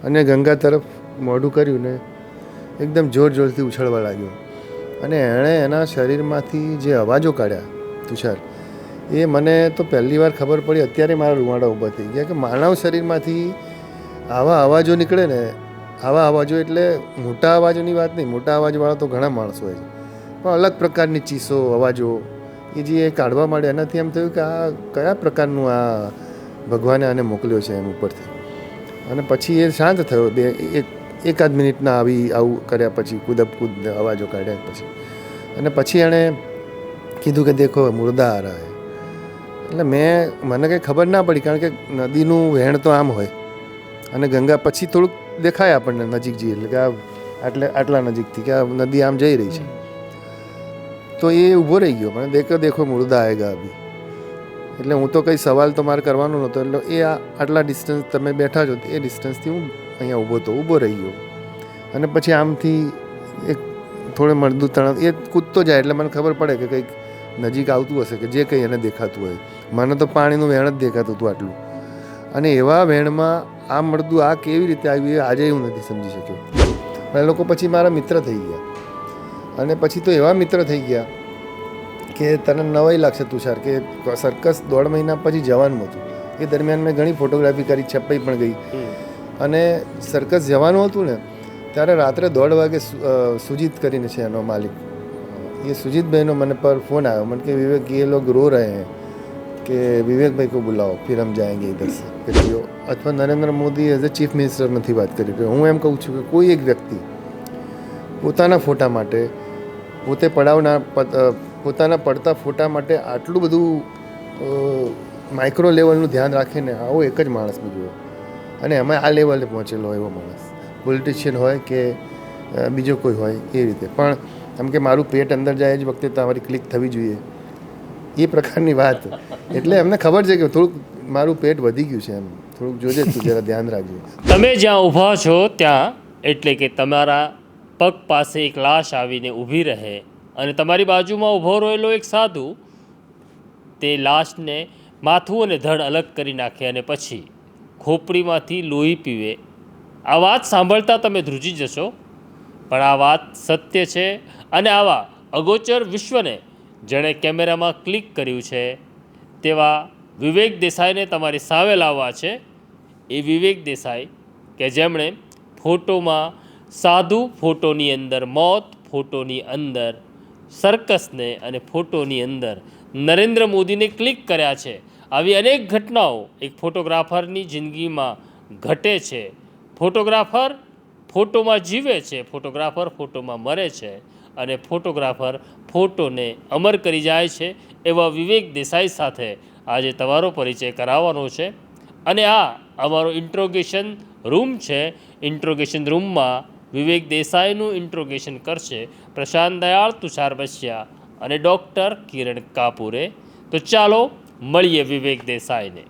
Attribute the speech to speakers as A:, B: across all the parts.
A: અને ગંગા તરફ મોઢું કર્યું ને એકદમ જોર જોરથી ઉછળવા લાગ્યો. અને એણે એના શરીરમાંથી જે અવાજો કાઢ્યા તુષાર, એ મને તો પહેલી વાર ખબર પડી, અત્યારે મારા રૂવાડા ઊભા થઈ ગયા કે માનવ શરીરમાંથી આવા અવાજો નીકળે ને. આવા અવાજો એટલે મોટા અવાજોની વાત નહીં, મોટા અવાજવાળા તો ઘણા માણસો હોય છે, પણ અલગ પ્રકારની ચીસો અવાજો એ જે કાઢવા માંડે એનાથી એમ થયું કે આ કયા પ્રકારનું આ ભગવાને આને મોકલ્યો છે એમ ઉપરથી. અને પછી એ શાંત થયો, એકાદ મિનિટના આવું કર્યા પછી કૂદ અવાજો કાઢ્યા પછી. અને પછી એણે કીધું કે દેખો મુર્દા આ રહા હે. એટલે મને કંઈ ખબર ના પડી, કારણ કે નદીનું વહેણ તો આમ હોય અને ગંગા પછી થોડુંક દેખાય આપણને નજીક જઈએ, એટલે કે આટલા નજીકથી કે આ નદી આમ જઈ રહી છે. તો એ ઊભો રહી ગયો, મને દેખો મુર્દા આએગા અભી. એટલે હું તો કંઈ સવાલ તો મારે કરવાનો નહોતો, એટલે એ આટલા ડિસ્ટન્સ તમે બેઠા છો એ ડિસ્ટન્સથી હું અહીંયા ઊભો રહી ગયો. અને પછી આમથી એક થોડે મળદું તણાવ એ કૂદતો જાય, એટલે મને ખબર પડે કે કંઈક નજીક આવતું હશે, કે જે કંઈ એને દેખાતું હોય. મને તો પાણીનું વહેણ જ દેખાતું હતું આટલું. અને એવા વહેણમાં આ મળદું આ કેવી રીતે આવ્યું એ આજે હું નથી સમજી શક્યો. એ લોકો પછી મારા મિત્ર થઈ ગયા, અને પછી તો એવા મિત્ર થઈ ગયા કે તને નવાઈ લાગશે તુષાર, કે સર્કસ 1.5 મહિના પછી જવાનું હતું. એ દરમિયાન મેં ઘણી ફોટોગ્રાફી કરી, છપાઈ પણ ગઈ. અને સર્કસ જવાનું હતું ને ત્યારે રાત્રે 1:30 વાગે સુજીત કરીને છે એનો માલિક, એ સુજીતભાઈનો મને પર ફોન આવ્યો. મને કે વિવેક ये लोग रो रहे हैं કે વિવેકભાઈ को बुलाओ फिर हम जाएंगे इधर से. કે અથવા Narendra Modi as a chief minister નથી વાત કરી. હું એમ કહું છું કે કોઈ એક વ્યક્તિ પોતાના ફોટા માટે પોતાના પડતા ફોટા માટે આટલું બધું માઇક્રો લેવલનું ધ્યાન રાખીને આવો એક જ માણસ બીજો, અને એમાં આ લેવલે પહોંચેલો એવો માણસ, પોલિટિશિયન હોય કે બીજો કોઈ હોય એ રીતે. પણ એમ કે મારું પેટ અંદર જાય જ વખતે તમારી ક્લિક થવી જોઈએ એ પ્રકારની વાત. એટલે એમને ખબર છે કે થોડુંક મારું પેટ વધી ગયું છે, એમ થોડુંક જોજે તું, જરા ધ્યાન રાખજો.
B: તમે જ્યાં ઊભા છો ત્યાં, એટલે કે તમારા પગ પાસે એક લાશ આવીને ઊભી રહે અને તમારી બાજુમાં ઊભો રહેલો એક સાધુ તે લાશને માથું અને ધડ અલગ કરી નાખે અને પછી ખોપડીમાંથી લોહી પીવે. આ વાત સાંભળતા તમે ધ્રુજી જશો, પણ આ વાત સત્ય છે. અને આવા અગોચર વિશ્વને જેણે કેમેરામાં ક્લિક કર્યું છે તેવા વિવેક દેસાઈને તમારી સામે લાવવા છે. એ વિવેક દેસાઈ કે જેમણે ફોટોમાં સાધુ, ફોટોની અંદર મોત, ફોટોની અંદર સર્કસને અને ફોટોની અંદર નરેન્દ્ર મોદીને ક્લિક કર્યા છે. આવી અનેક ઘટનાઓ એક ફોટોગ્રાફરની જિંદગીમાં ઘટે છે. ફોટોગ્રાફર ફોટોમાં જીવે છે, ફોટોગ્રાફર ફોટોમાં મરે છે, અને ફોટોગ્રાફર ફોટોને અમર કરી જાય છે. એવા વિવેક દેસાઈ સાથે આજે તમારો પરિચય કરાવવાનો છે. અને આ અમારો ઇન્ટ્રોગેશન રૂમ છે. ઇન્ટ્રોગેશન રૂમમાં વિવેક દેસાઈનું ઇન્ટ્રોગેશન કરશે પ્રશાંત દયાળ, તુષાર બસિયા અને ડૉક્ટર કિરણ કાપુરે. તો ચાલો મળીએ વિવેક દેસાઈને.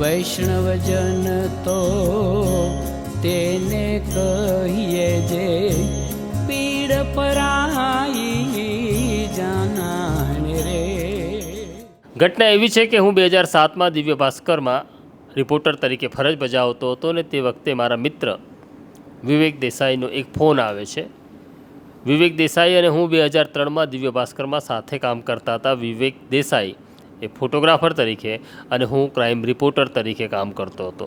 C: વૈષ્ણવજન તો તેને કહીએ જે પીડ પરાઈ જાનાને રે.
B: ઘટના એવી છે કે હું 2007માં દિવ્ય ભાસ્કરમાં રિપોર્ટર તરીકે ફરજ બજાવતો હતો, ને તે વખતે મારા મિત્ર વિવેક દેસાઈનો એક ફોન આવે છે. વિવેક દેસાઈ અને હું 2003માં દિવ્ય ભાસ્કરમાં સાથે કામ કરતા હતા. વિવેક દેસાઈ એ ફોટોગ્રાફર તરીકે અને હું ક્રાઇમ રિપોર્ટર તરીકે કામ કરતો હતો.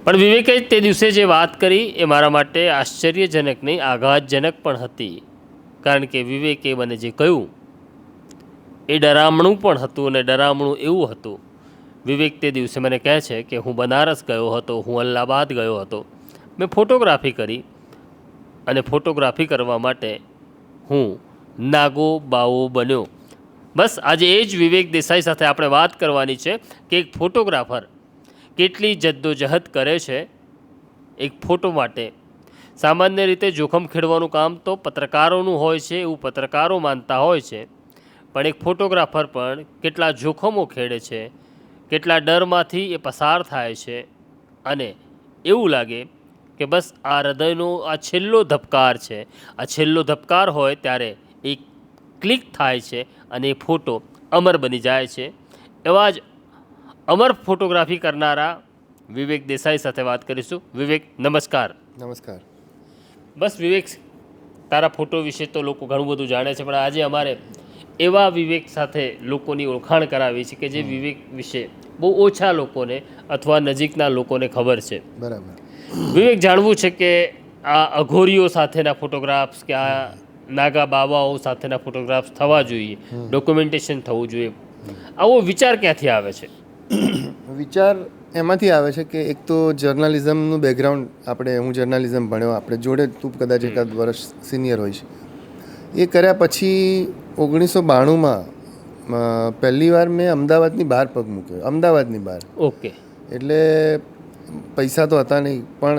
B: પણ વિવેકે તે દિવસે જે વાત કરી એ મારા માટે આશ્ચર્યજનક નહીં, આઘાતજનક પણ હતી. કારણ કે વિવેકે મને જે કહ્યું એ ડરામણું પણ હતું, અને ડરામણું એવું હતું. વિવેક તે દિવસે મને કહે છે કે હું બનારસ ગયો હતો, હું અલ્હાબાદ ગયો હતો, મેં ફોટોગ્રાફી કરી, અને ફોટોગ્રાફી કરવા માટે હું નાગો બાવો બન્યો. બસ આજે એ જ વિવેક દેસાઈ સાથે આપણે વાત કરવાની છે કે એક ફોટોગ્રાફર કેટલી જદ્દોજહદ કરે છે એક ફોટો માટે. સામાન્ય રીતે જોખમ ખેડવાનું કામ તો પત્રકારોનું હોય છે એવું પત્રકારો માનતા હોય છે, પણ એક ફોટોગ્રાફર પણ કેટલા જોખમો ખેડે છે, કેટલા ડરમાંથી એ પસાર થાય છે. અને એવું લાગે કે બસ આ હૃદયનો આ છેલ્લો ધબકાર છે. આ છેલ્લો ધબકાર હોય ત્યારે એક ક્લિક થાય છે અને એ ફોટો અમર બની જાય છે. એવા જ અમર ફોટોગ્રાફી કરનારા વિવેક દેસાઈ સાથે વાત કરીશું. વિવેક, નમસ્કાર.
A: નમસ્કાર.
B: બસ વિવેક, તારા ફોટો વિશે તો લોકો ઘણું બધું જાણે છે, પણ આજે અમારે એવા વિવેક સાથે લોકોની ઓળખાણ કરાવી છે કે જે વિવેક વિશે બહુ ઓછા લોકોને અથવા નજીકના લોકોને ખબર છે.
A: બરાબર.
B: વિવેક, જાણવું છે કે આ અઘોરીઓ સાથેના ફોટોગ્રાફ્સ કે આ નાગા બાવાઓ સાથેના ફોટોગ્રાફ્સ થવા જોઈએ, ડોક્યુમેન્ટેશન થવું જોઈએ, આવો વિચાર ક્યાંથી આવે છે?
A: વિચાર એમાંથી આવે છે કે એક તો જર્નલિઝમનું બેકગ્રાઉન્ડ, હું જર્નલિઝમ ભણ્યો, આપણે જોડે તું કદાચ એકાદ વર્ષ સિનિયર હોઈશ. એ કર્યા પછી 1992માં પહેલી વાર મેં અમદાવાદની બહાર પગ મૂક્યો. અમદાવાદની બહાર.
B: ઓકે.
A: એટલે પૈસા તો હતા નહીં, પણ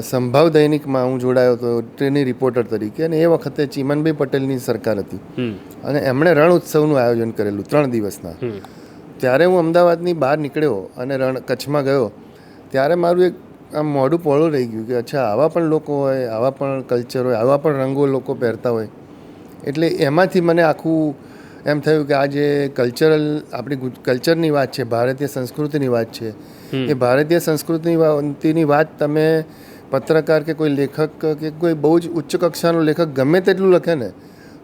A: સંભાવ દૈનિકમાં હું જોડાયો હતો ટ્રેની રિપોર્ટર તરીકે, અને એ વખતે ચીમનભાઈ પટેલની સરકાર હતી અને એમણે રણ ઉત્સવનું આયોજન કરેલું 3 દિવસના. ત્યારે હું અમદાવાદની બહાર નીકળ્યો અને કચ્છમાં ગયો, ત્યારે મારું એક આમ મોઢું પહોળું રહી ગયું કે અચ્છા, આવા પણ લોકો હોય, આવા પણ કલ્ચર હોય, આવા પણ રંગો લોકો પહેરતા હોય. એટલે એમાંથી મને આખું એમ થયું કે આ જે આપણી કલ્ચરની વાત છે, ભારતીય સંસ્કૃતિની વાત છે, એ ભારતીય સંસ્કૃતિની વાત તમે પત્રકાર કે કોઈ લેખક કે કોઈ બહુ જ ઉચ્ચ કક્ષાનો લેખક ગમે તેટલું લખે ને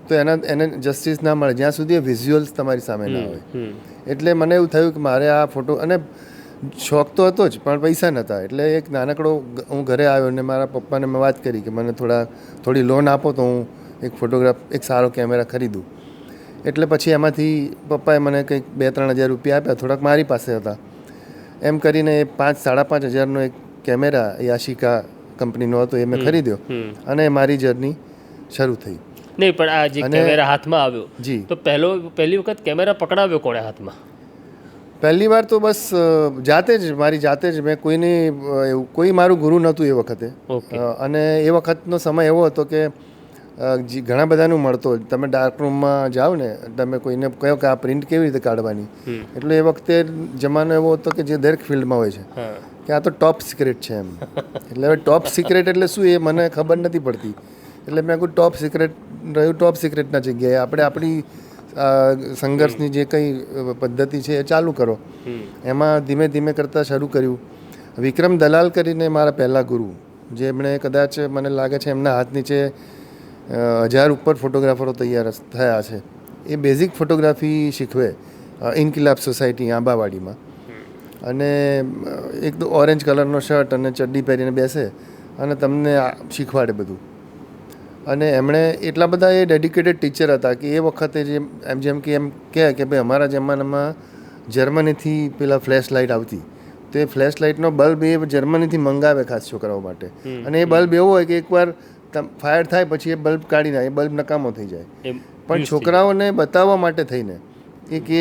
A: તો એને જસ્ટિસ ના મળે જ્યાં સુધી એ વિઝ્યુઅલ્સ તમારી સામે ના હોય. એટલે મને એવું થયું કે મારે આ ફોટો, અને શોખ તો હતો જ પણ પૈસા નહોતા. એટલે એક નાનકડો હું ઘરે આવ્યો અને મારા પપ્પાને મેં વાત કરી કે મને થોડી લોન આપો તો હું એક સારો કેમેરા ખરીદું. એટલે પછી એમાંથી પપ્પાએ મને કંઈક 2-3 હજાર રૂપિયા આપ્યા, થોડાક મારી પાસે હતા. એમ કરીને 5-5.5 હજારનો એક કેમેરા યાશિકા કંપનીનો હતો, એ મેં ખરીદ્યો અને મારી જર્ની શરૂ થઈ.
B: નહીં, પણ આ જે કેમેરા હાથમાં આવ્યો,
A: જી,
B: તો પહેલી વખત કેમેરા પકડાવ્યો કોણે હાથમાં?
A: પહેલી વાર તો બસ મારી જાતે જ મેં કોઈ મારું ગુરુ નહોતું એ વખતે. અને એ વખતનો સમય એવો હતો કે ઘણા બધાનું મળતો, તમે ડાર્ક રૂમમાં જાઓ ને, તમે કોઈને કહો કે આ પ્રિન્ટ કેવી રીતે કાઢવાની, એટલે એ વખતે જમાનો એવો હતો કે જે દરેક ફિલ્ડમાં હોય છે કે આ તો ટોપ સિક્રેટ છે એમ. એટલે હવે ટોપ સિક્રેટ એટલે શું એ મને ખબર નથી પડતી. એટલે મેં કહ્યું ટોપ સિક્રેટ રહ્યું ટોપ સિક્રેટના જગ્યાએ આપણે આપણી સંઘર્ષની જે કંઈ પદ્ધતિ છે એ ચાલુ કરો. એમાં ધીમે ધીમે કરતાં શરૂ કર્યું. વિક્રમ દલાલ કરીને મારા પહેલાં ગુરુ, જેમણે કદાચ મને લાગે છે એમના હાથ નીચે 1000 ઉપર ફોટોગ્રાફરો તૈયાર થયા છે. એ બેઝિક ફોટોગ્રાફી શીખવે ઇન્કિલાબ સોસાયટી આંબાવાડીમાં. અને એક તો ઓરેન્જ કલરનો શર્ટ અને ચડ્ડી પહેરીને બેસે અને તમને શીખવાડે બધું. અને એમણે એટલા બધા એ ડેડિકેટેડ ટીચર હતા કે એ વખતે જેમ કે ભાઈ અમારા જમાનામાં જર્મનીથી પેલા ફ્લેશ લાઇટ આવતી, તો એ ફ્લેશ લાઇટનો બલ્બ એ જર્મનીથી મંગાવે ખાસ છોકરાઓ માટે. અને એ બલ્બ એવો હોય કે એકવાર ફાયર થાય પછી એ બલ્બ કાઢી નાખે, એ બલ્બ નકામો થઈ જાય. પણ છોકરાઓને બતાવવા માટે થઈને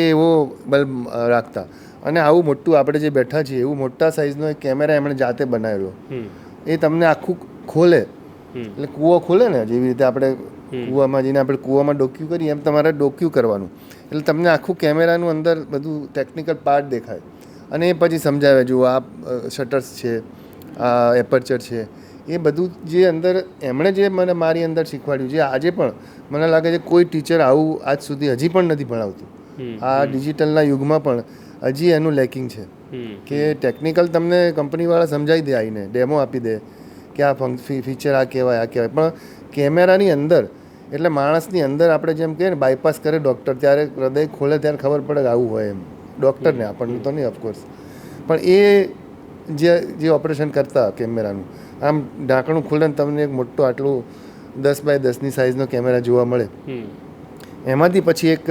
A: એવો બલ્બ રાખતા. અને આવું મોટું આપણે જે બેઠા છીએ એવું મોટા સાઇઝનો એક કેમેરા એમણે જાતે બનાવ્યો. એ તમને આખું ખોલે, એટલે કૂવો ખોલે ને જેવી રીતે આપણે કૂવામાં જઈને આપણે કૂવામાં ડોક્યુ કરીએ એમ તમારે ડોક્યુ કરવાનું. એટલે તમને આખું કેમેરાનું અંદર બધું ટેકનિકલ પાર્ટ દેખાય. અને એ પછી સમજાવે, જુઓ આ શટર્સ છે, આ એપર્ચર છે, એ બધું જે અંદર એમણે જે મને મારી અંદર શીખવાડ્યું, જે આજે પણ મને લાગે છે કોઈ ટીચર આવું આજ સુધી હજી પણ નથી ભણાવતું. આ ડિજિટલના યુગમાં પણ હજી એનું લેકિંગ છે કે ટેકનિકલ તમને કંપનીવાળા સમજાવી દે, આવીને ડેમો આપી દે કે આ ફીચર આ કહેવાય. પણ કેમેરાની અંદર, એટલે માણસની અંદર આપણે જેમ કહીએ ને બાયપાસ કરે ડૉક્ટર, ત્યારે હૃદય ખોલે ત્યારે ખબર પડે કે આવું હોય એમ. ડૉક્ટરને, આપણને તો નહીં ઓફકોર્સ, પણ એ જે ઓપરેશન કરતા કેમેરાનું, આમ ઢાંકણું ખુલે ને તમને એક મોટો આટલું 10x10ની સાઇઝનો કેમેરા જોવા મળે. એમાંથી પછી એક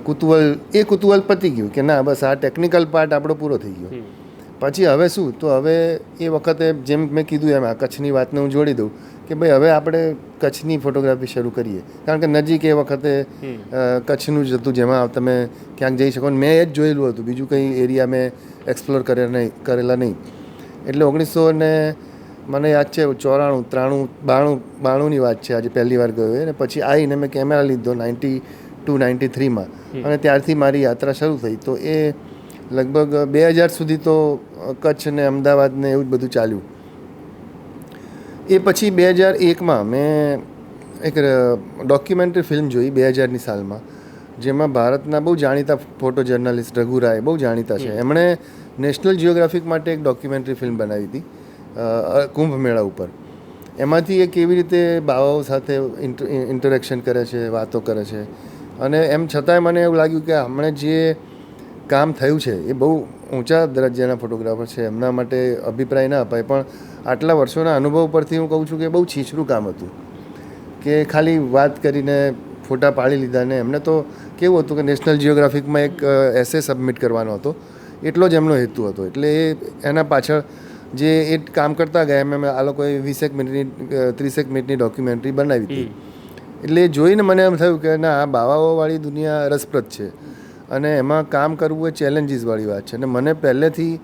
A: કુતૂહલ પતી ગયું કે ના, બસ આ ટેકનિકલ પાર્ટ આપણો પૂરો થઈ ગયો. પછી હવે શું, તો હવે એ વખતે જેમ મેં કીધું એમ આ કચ્છની વાતને હું જોડી દઉં કે ભાઈ હવે આપણે કચ્છની ફોટોગ્રાફી શરૂ કરીએ. કારણ કે નજીક એ વખતે કચ્છનું જ હતું જેમાં તમે ક્યાંક જઈ શકો. મેં એ જ જોયેલું હતું, બીજું કંઈ એરિયા મેં એક્સપ્લોર કરેલા નહીં. એટલે 1900 મને યાદ છે 94, 92ની વાત છે આજે પહેલી વાર ગયો. અને પછી આવીને મેં કેમેરા લીધો 92-93માં, અને ત્યારથી મારી યાત્રા શરૂ થઈ. તો એ લગભગ 2000 સુધી તો કચ્છ ને અમદાવાદ ને એવું જ બધું ચાલ્યું. એ પછી 2001માં મેં એક ડોક્યુમેન્ટરી ફિલ્મ જોઈ 2000ની સાલમાં, જેમાં ભારતના બહુ જાણીતા ફોટો જર્નલિસ્ટ રઘુ રાય, બહુ જાણીતા છે, એમણે નેશનલ જિયોગ્રાફિક માટે એક ડોક્યુમેન્ટરી ફિલ્મ બનાવી હતી કુંભ મેળા ઉપર. એમાંથી એ કેવી રીતે બાવાઓ સાથે ઇન્ટરેક્શન કરે છે, વાતો કરે છે. અને એમ છતાંય મને એવું લાગ્યું કે હમણાં જે કામ થયું છે એ બહુ ઊંચા દરજ્જાના ફોટોગ્રાફર છે, એમના માટે અભિપ્રાય ના અપાય, પણ આટલા વર્ષોના અનુભવ પરથી હું કહું છું કે બહુ છીછરું કામ હતું કે ખાલી વાત કરીને ફોટા પાડી લીધા. ને એમને તો કેવું હતું કે નેશનલ જિયોગ્રાફિકમાં એક એસે સબમિટ કરવાનો હતો, એટલો જ એમનો હેતુ હતો. એટલે એના પાછળ જે એ કામ કરતા ગયા એમ આ લોકોએ 20 મિનિટની 30 મિનિટની ડોક્યુમેન્ટરી બનાવી હતી. એટલે એ જોઈને મને એમ થયું કે ના, આ બાવાઓવાળી દુનિયા રસપ્રદ છે અને એમાં કામ કરવું એ ચેલેન્જીસવાળી વાત છે. અને મને પહેલેથી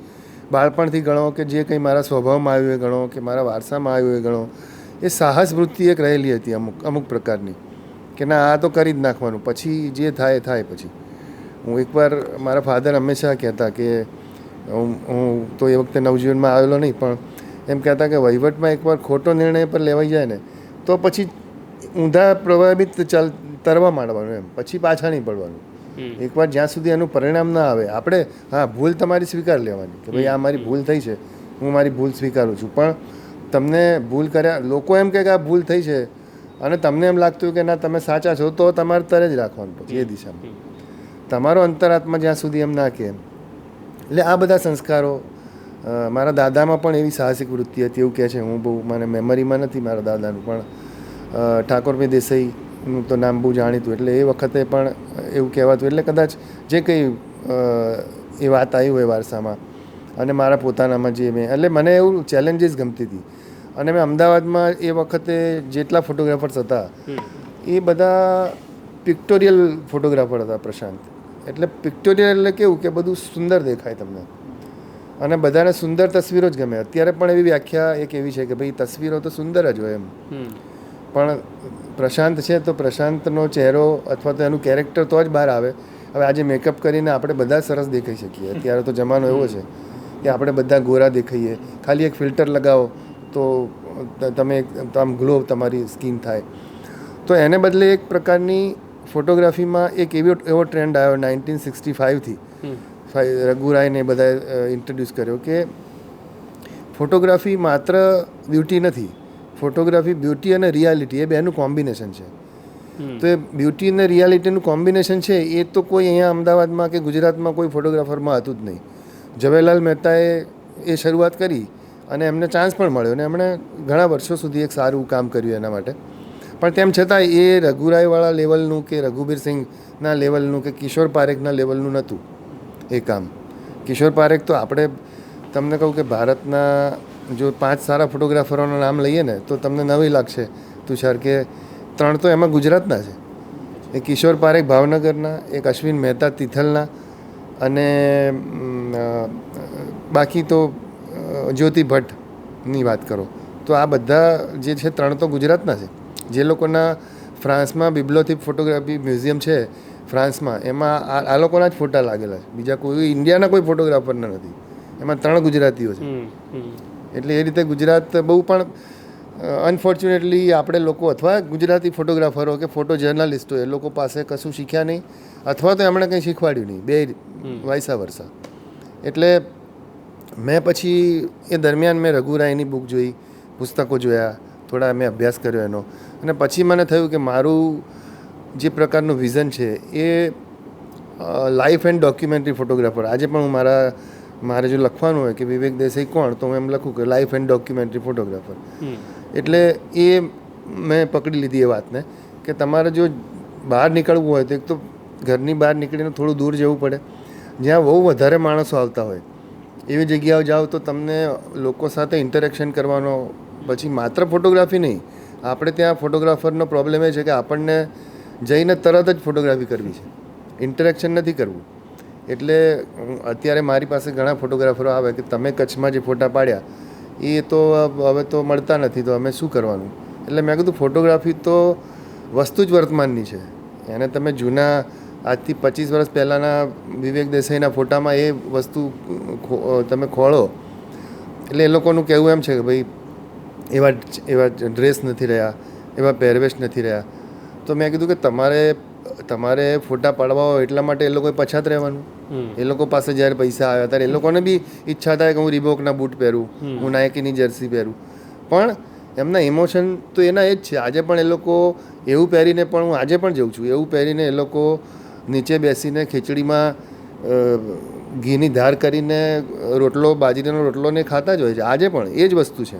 A: બાળપણથી ગણો કે જે કંઈ મારા સ્વભાવમાં આવ્યું એ ગણો કે મારા વારસામાં આવ્યું એ ગણો, એ સાહસ વૃત્તિ એક રહેલી હતી અમુક પ્રકારની કે ના, આ તો કરી જ નાખવાનું, પછી જે થાય એ થાય. પછી હું એકવાર મારા ફાધર હંમેશા કહેતા કે હું તો એ વખતે નવજીવનમાં આવેલો નહીં, પણ એમ કહેતા કે વહીવટમાં એકવાર ખોટો નિર્ણય પર લેવાઈ જાય ને તો પછી ઊંધા પ્રભાવિત તરવા માંડવાનું, એમ પછી પાછા નહીં પડવાનું. એકવાર જ્યાં સુધી એનું પરિણામ ના આવે, આપણે હા, ભૂલ તમારી સ્વીકાર લેવાની કે ભાઈ આ મારી ભૂલ થઈ છે, હું મારી ભૂલ સ્વીકારું છું. પણ તમને ભૂલ કર્યા, લોકો એમ કહે કે આ ભૂલ થઈ છે અને તમને એમ લાગતું કે ના તમે સાચા છો, તો તમારે તરે જ રાખવાનું પછી એ દિશામાં. તમારો અંતરાત્મા જ્યાં સુધી એમ ના કહે. એટલે આ બધા સંસ્કારો મારા દાદામાં પણ એવી સાહસિક વૃત્તિ હતી, એવું કહે છે. હું બહુ મને મેમરીમાં નથી મારા દાદાનું, પણ ઠાકોરભાઈ દેસાઈનું તો નામ બહુ જાણીતું, એટલે એ વખતે પણ એવું કહેવાતું. એટલે કદાચ જે કંઈ એ વાત આવી હોય વારસામાં અને મારા પોતાનામાં જે મેં, એટલે મને એવું ચેલેન્જીસ ગમતી હતી. અને મેં અમદાવાદમાં એ વખતે જેટલા ફોટોગ્રાફર્સ હતા એ બધા પિક્ટોરિયલ ફોટોગ્રાફર હતા. પ્રશાંત એટલે પિક્ટોરિયલ એટલે કેવું કે બધું સુંદર દેખાય તમને અને બધાને સુંદર તસવીરો જ ગમે. અત્યારે પણ એવી વ્યાખ્યા એક એવી છે કે ભાઈ તસવીરો તો સુંદર જ હોય એમ, પણ પ્રશાંત છે તો પ્રશાંતનો ચહેરો અથવા તો એનું કેરેક્ટર તો જ બહાર આવે. હવે આજે મેકઅપ કરીને આપણે બધા સરસ દેખાઈ શકીએ. અત્યારે તો જમાનો એવો છે કે આપણે બધા ગોરા દેખાઈએ, ખાલી એક ફિલ્ટર લગાવો તો તમે આમ ગ્લો તમારી સ્કિન થાય. તો એને બદલે એક પ્રકારની ફોટોગ્રાફીમાં એક એવો ટ્રેન્ડ આવ્યો 1965થી, રઘુરાયને બધાએ ઇન્ટ્રોડ્યુસ કર્યો કે ફોટોગ્રાફી માત્ર બ્યુટી નથી, ફોટોગ્રાફી બ્યુટી અને રિયાલિટી એ બેનું કોમ્બિનેશન છે. તો એ બ્યુટી અને રિયાલિટીનું કોમ્બિનેશન છે એ તો કોઈ અહીંયા અમદાવાદમાં કે ગુજરાતમાં કોઈ ફોટોગ્રાફરમાં હતું જ નહીં. ઝવેરલાલ મહેતાએ એ શરૂઆત કરી અને એમને ચાન્સ પણ મળ્યો અને એમણે ઘણા વર્ષો સુધી એક સારું કામ કર્યું એના માટે. પણ તેમ છતાં એ રઘુરાયવાળા લેવલનું કે રઘુબીર સિંઘના લેવલનું કે કિશોર પારેખના લેવલનું નહોતું એ કામ. કિશોર પારેખ તો આપણે તમને કહું કે ભારતના જો 5 સારા ફોટોગ્રાફરોના નામ લઈએ ને તો તમને નવી લાગશે તુષાર કે 3 તો એમાં ગુજરાતના છે. એ કિશોર પારેખ ભાવનગરના, એક અશ્વિન મહેતા તિથલના અને બાકી તો જ્યોતિ ભટ્ટની વાત કરો તો આ બધા જે છે 3 તો ગુજરાતના છે. જે લોકોના ફ્રાન્સમાં બિબ્લોથિપ ફોટોગ્રાફી મ્યુઝિયમ છે ફ્રાન્સમાં, એમાં આ લોકોના જ ફોટા લાગેલા છે. બીજા કોઈ ઇન્ડિયાના કોઈ ફોટોગ્રાફરના નથી, એમાં 3 ગુજરાતીઓ છે. એટલે એ રીતે ગુજરાત બહુ, પણ અનફોર્ચ્યુનેટલી આપણે લોકો અથવા ગુજરાતી ફોટોગ્રાફરો કે ફોટો જર્નલિસ્ટો એ લોકો પાસે કશું શીખ્યા નહીં અથવા તો એમણે કંઈ શીખવાડ્યું નહીં, બે વાયસા વર્ષા. એટલે મેં પછી એ દરમિયાન મેં રઘુરાયની બુક જોઈ, પુસ્તકો જોયા, થોડા મેં અભ્યાસ કર્યો એનો, અને પછી મને થયું કે મારું જે પ્રકારનું વિઝન છે એ લાઈફ એન્ડ ડોક્યુમેન્ટરી ફોટોગ્રાફર. આજે પણ હું મારે જો લખવાનું હોય કે વિવેક દેસાઈ કોણ, તો હું એમ લખું કે લાઈફ એન્ડ ડોક્યુમેન્ટરી ફોટોગ્રાફર. એટલે એ મેં પકડી લીધી એ વાતને કે તમારે જો બહાર નીકળવું હોય તો એક તો ઘરની બહાર નીકળીને થોડું દૂર જવું પડે, જ્યાં બહુ વધારે માણસો આવતા હોય એવી જગ્યાઓ જાઓ તો તમને લોકો સાથે ઇન્ટરેક્શન કરવાનો. પછી માત્ર ફોટોગ્રાફી નહીં, આપણે ત્યાં ફોટોગ્રાફરનો પ્રોબ્લેમ એ છે કે આપણને જઈને તરત જ ફોટોગ્રાફી કરવી છે, ઇન્ટરેક્શન નથી કરવું. એટલે અત્યારે મારી પાસે ઘણા ફોટોગ્રાફરો આવે કે તમે કચ્છમાં જે ફોટા પાડ્યા એ તો હવે તો મળતા નથી, તો અમે શું કરવાનું. એટલે મેં કીધું ફોટોગ્રાફી તો વસ્તુ જ વર્તમાનની છે. એને તમે જૂના આજથી 25 વર્ષ પહેલાંના વિવેક દેસાઈના ફોટામાં એ વસ્તુ તમે ખોળો એટલે એ લોકોનું કહેવું એમ છે કે ભાઈ એવા ડ્રેસ નથી રહ્યા, એવા પહેરવેશ નથી રહ્યા. તો મેં કીધું કે તમારે તમારે ફોટા પાડવા હોય એટલા માટે એ લોકોએ પછાત રહેવાનું. એ લોકો પાસે જ્યારે પૈસા આવ્યા ત્યારે એ લોકોને બી ઈચ્છા થાય કે હું રીબોકના બૂટ પહેરું, હું નાયકીની જર્સી પહેરું, પણ એમના ઇમોશન તો એના એ જ છે. આજે પણ એ લોકો એવું પહેરીને, પણ હું આજે પણ જઉં છું, એવું પહેરીને એ લોકો નીચે બેસીને ખીચડીમાં ઘીની ધાર કરીને રોટલો, બાજરીનો રોટલો ને ખાતા જ હોય છે. આજે પણ એ જ વસ્તુ છે.